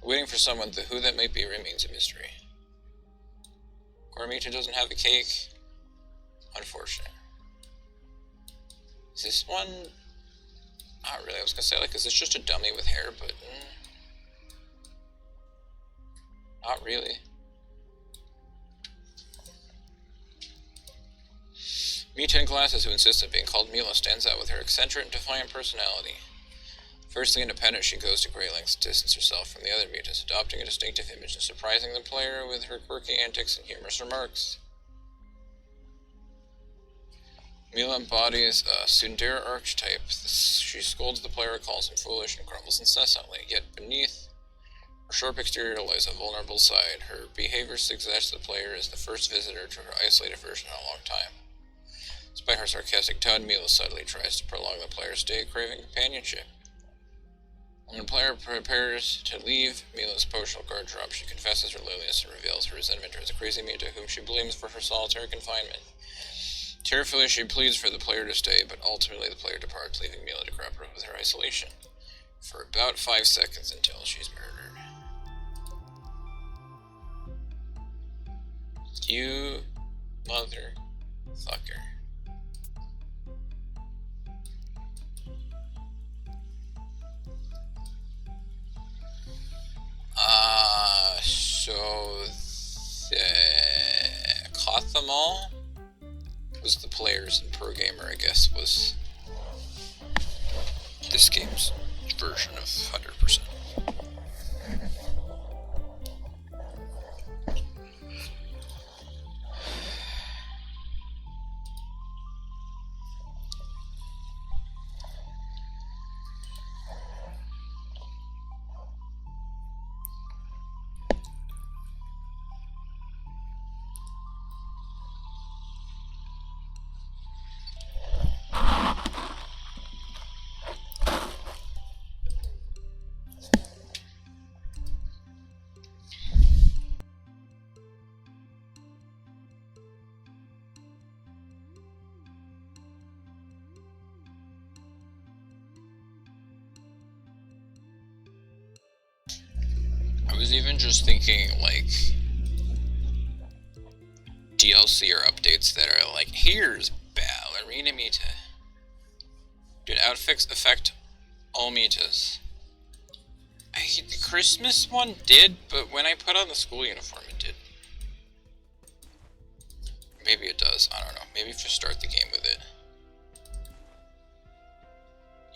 A: waiting for someone, who that might be, remains a mystery. Kora Mita doesn't have a cake. Unfortunate. Is this one? Not really. I was gonna say, like, is this just a dummy with hair, but not really. Mita in classes who insist on being called Mila stands out with her eccentric and defiant personality. Fiercely independent, she goes to great lengths to distance herself from the other mutants, adopting a distinctive image and surprising the player with her quirky antics and humorous remarks. Mila embodies a tsundere archetype. She scolds the player, calls him foolish, and grumbles incessantly. Yet beneath her sharp exterior lies a vulnerable side. Her behavior suggests the player is the first visitor to her isolated version in a long time. Despite her sarcastic tone, Mila subtly tries to prolong the player's stay, craving companionship. When the player prepares to leave, Mila's potional guard drops. She confesses her loneliness and reveals her resentment towards a crazy Mita whom she blames for her solitary confinement. Tearfully, she pleads for the player to stay, but ultimately the player departs, leaving Mila to grapple with her isolation for about 5 seconds until she's murdered. You motherfucker. So Kothamal was the players, and Pro Gamer, I guess, was this game's version of 100%. I was even just thinking, like, DLC or updates that are like, here's Ballerina Mita. Did outfits affect all Mitas? The Christmas one did, but when I put on the school uniform, it did. Maybe it does, I don't know. Maybe if you start the game with it.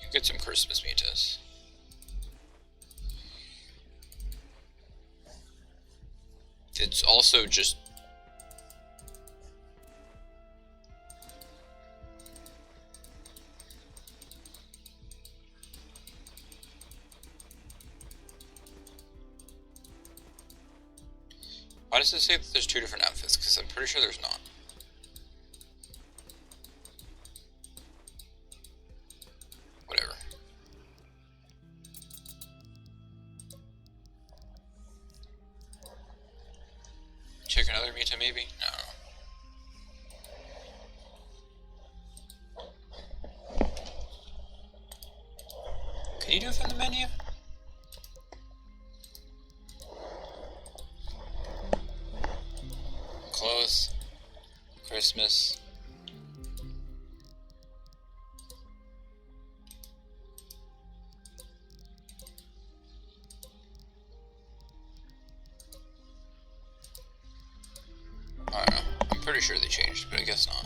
A: You get some Christmas Mitas. It's also just... Why does it say that there's 2 different outfits? Because I'm pretty sure there's not. Whatever. Check another Mita, maybe? No. Can you do it from the menu? Clothes. Christmas. I don't know. I'm pretty sure they changed, but I guess not.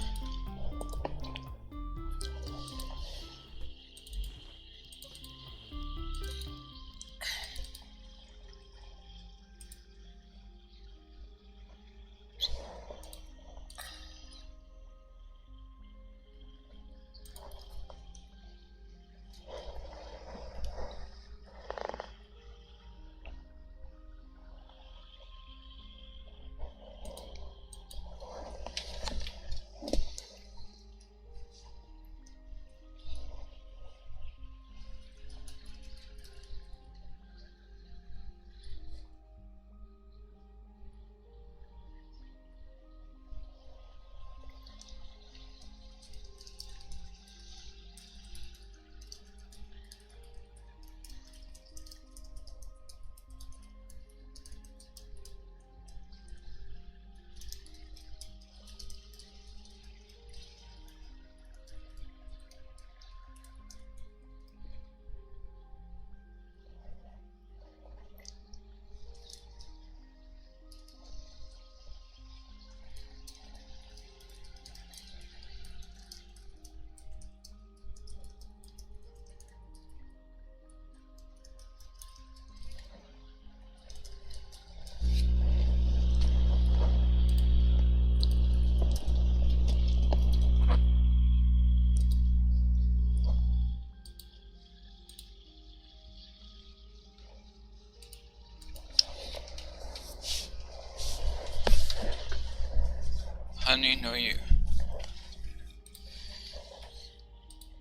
A: honey, no you.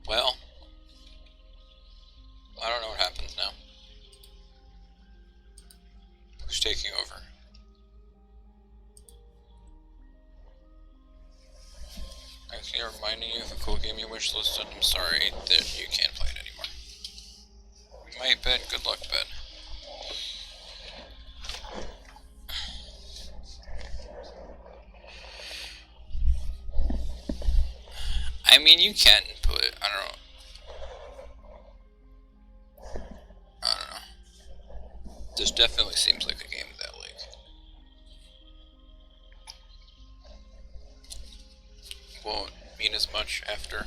A: Well, I don't know what happens now. Who's taking over? Actually, reminding you of a cool game you wish listed. I'm sorry that you can't play it anymore. Might bet, good luck bet. I mean, you can put, I don't know. This definitely seems like a game of that league. Won't mean as much after.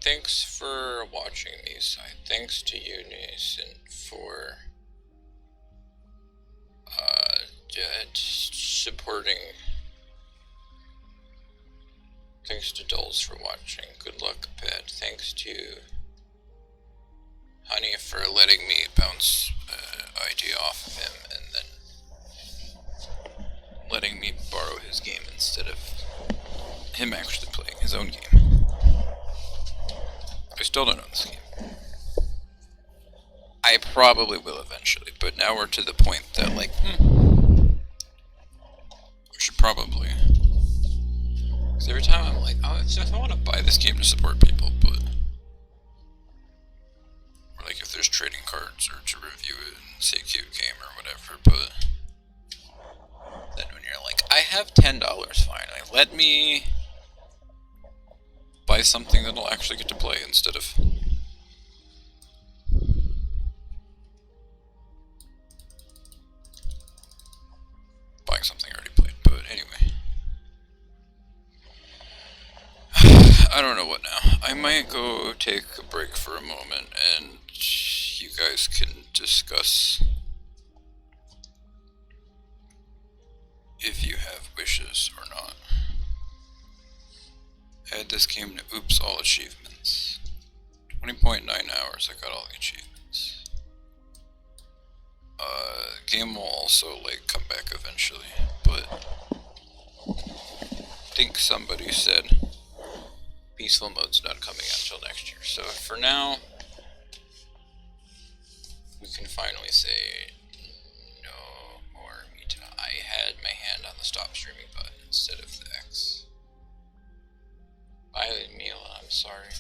A: Thanks for watching MiSide. Thanks to you, Nathan, for supporting. Thanks to Dulls for watching. Good luck, Pet. Thanks to Honey for letting me bounce idea off of him and then letting me borrow his game instead of him actually playing his own game. I still don't know this game. I probably will eventually, but now we're to the point that, like, I should probably. Because every time I'm like, oh, I want to buy this game to support people, but. Or, like, if there's trading cards or to review it and say cute game or whatever, but. Then when you're like, I have $10 finally, let me buy something that I'll actually get to play instead of buying something I already played. But anyway, I don't know what now. I might go take a break for a moment and you guys can discuss if you have wishes or not. Add this game to oops all achievements. 20.9 hours, I got all the achievements. Game will also, like, come back eventually, but I think somebody said peaceful mode's not coming out until next year. So for now, we can finally say no more Mita. I had my hand on the stop streaming button instead of the X. Bye, Mila, I'm sorry.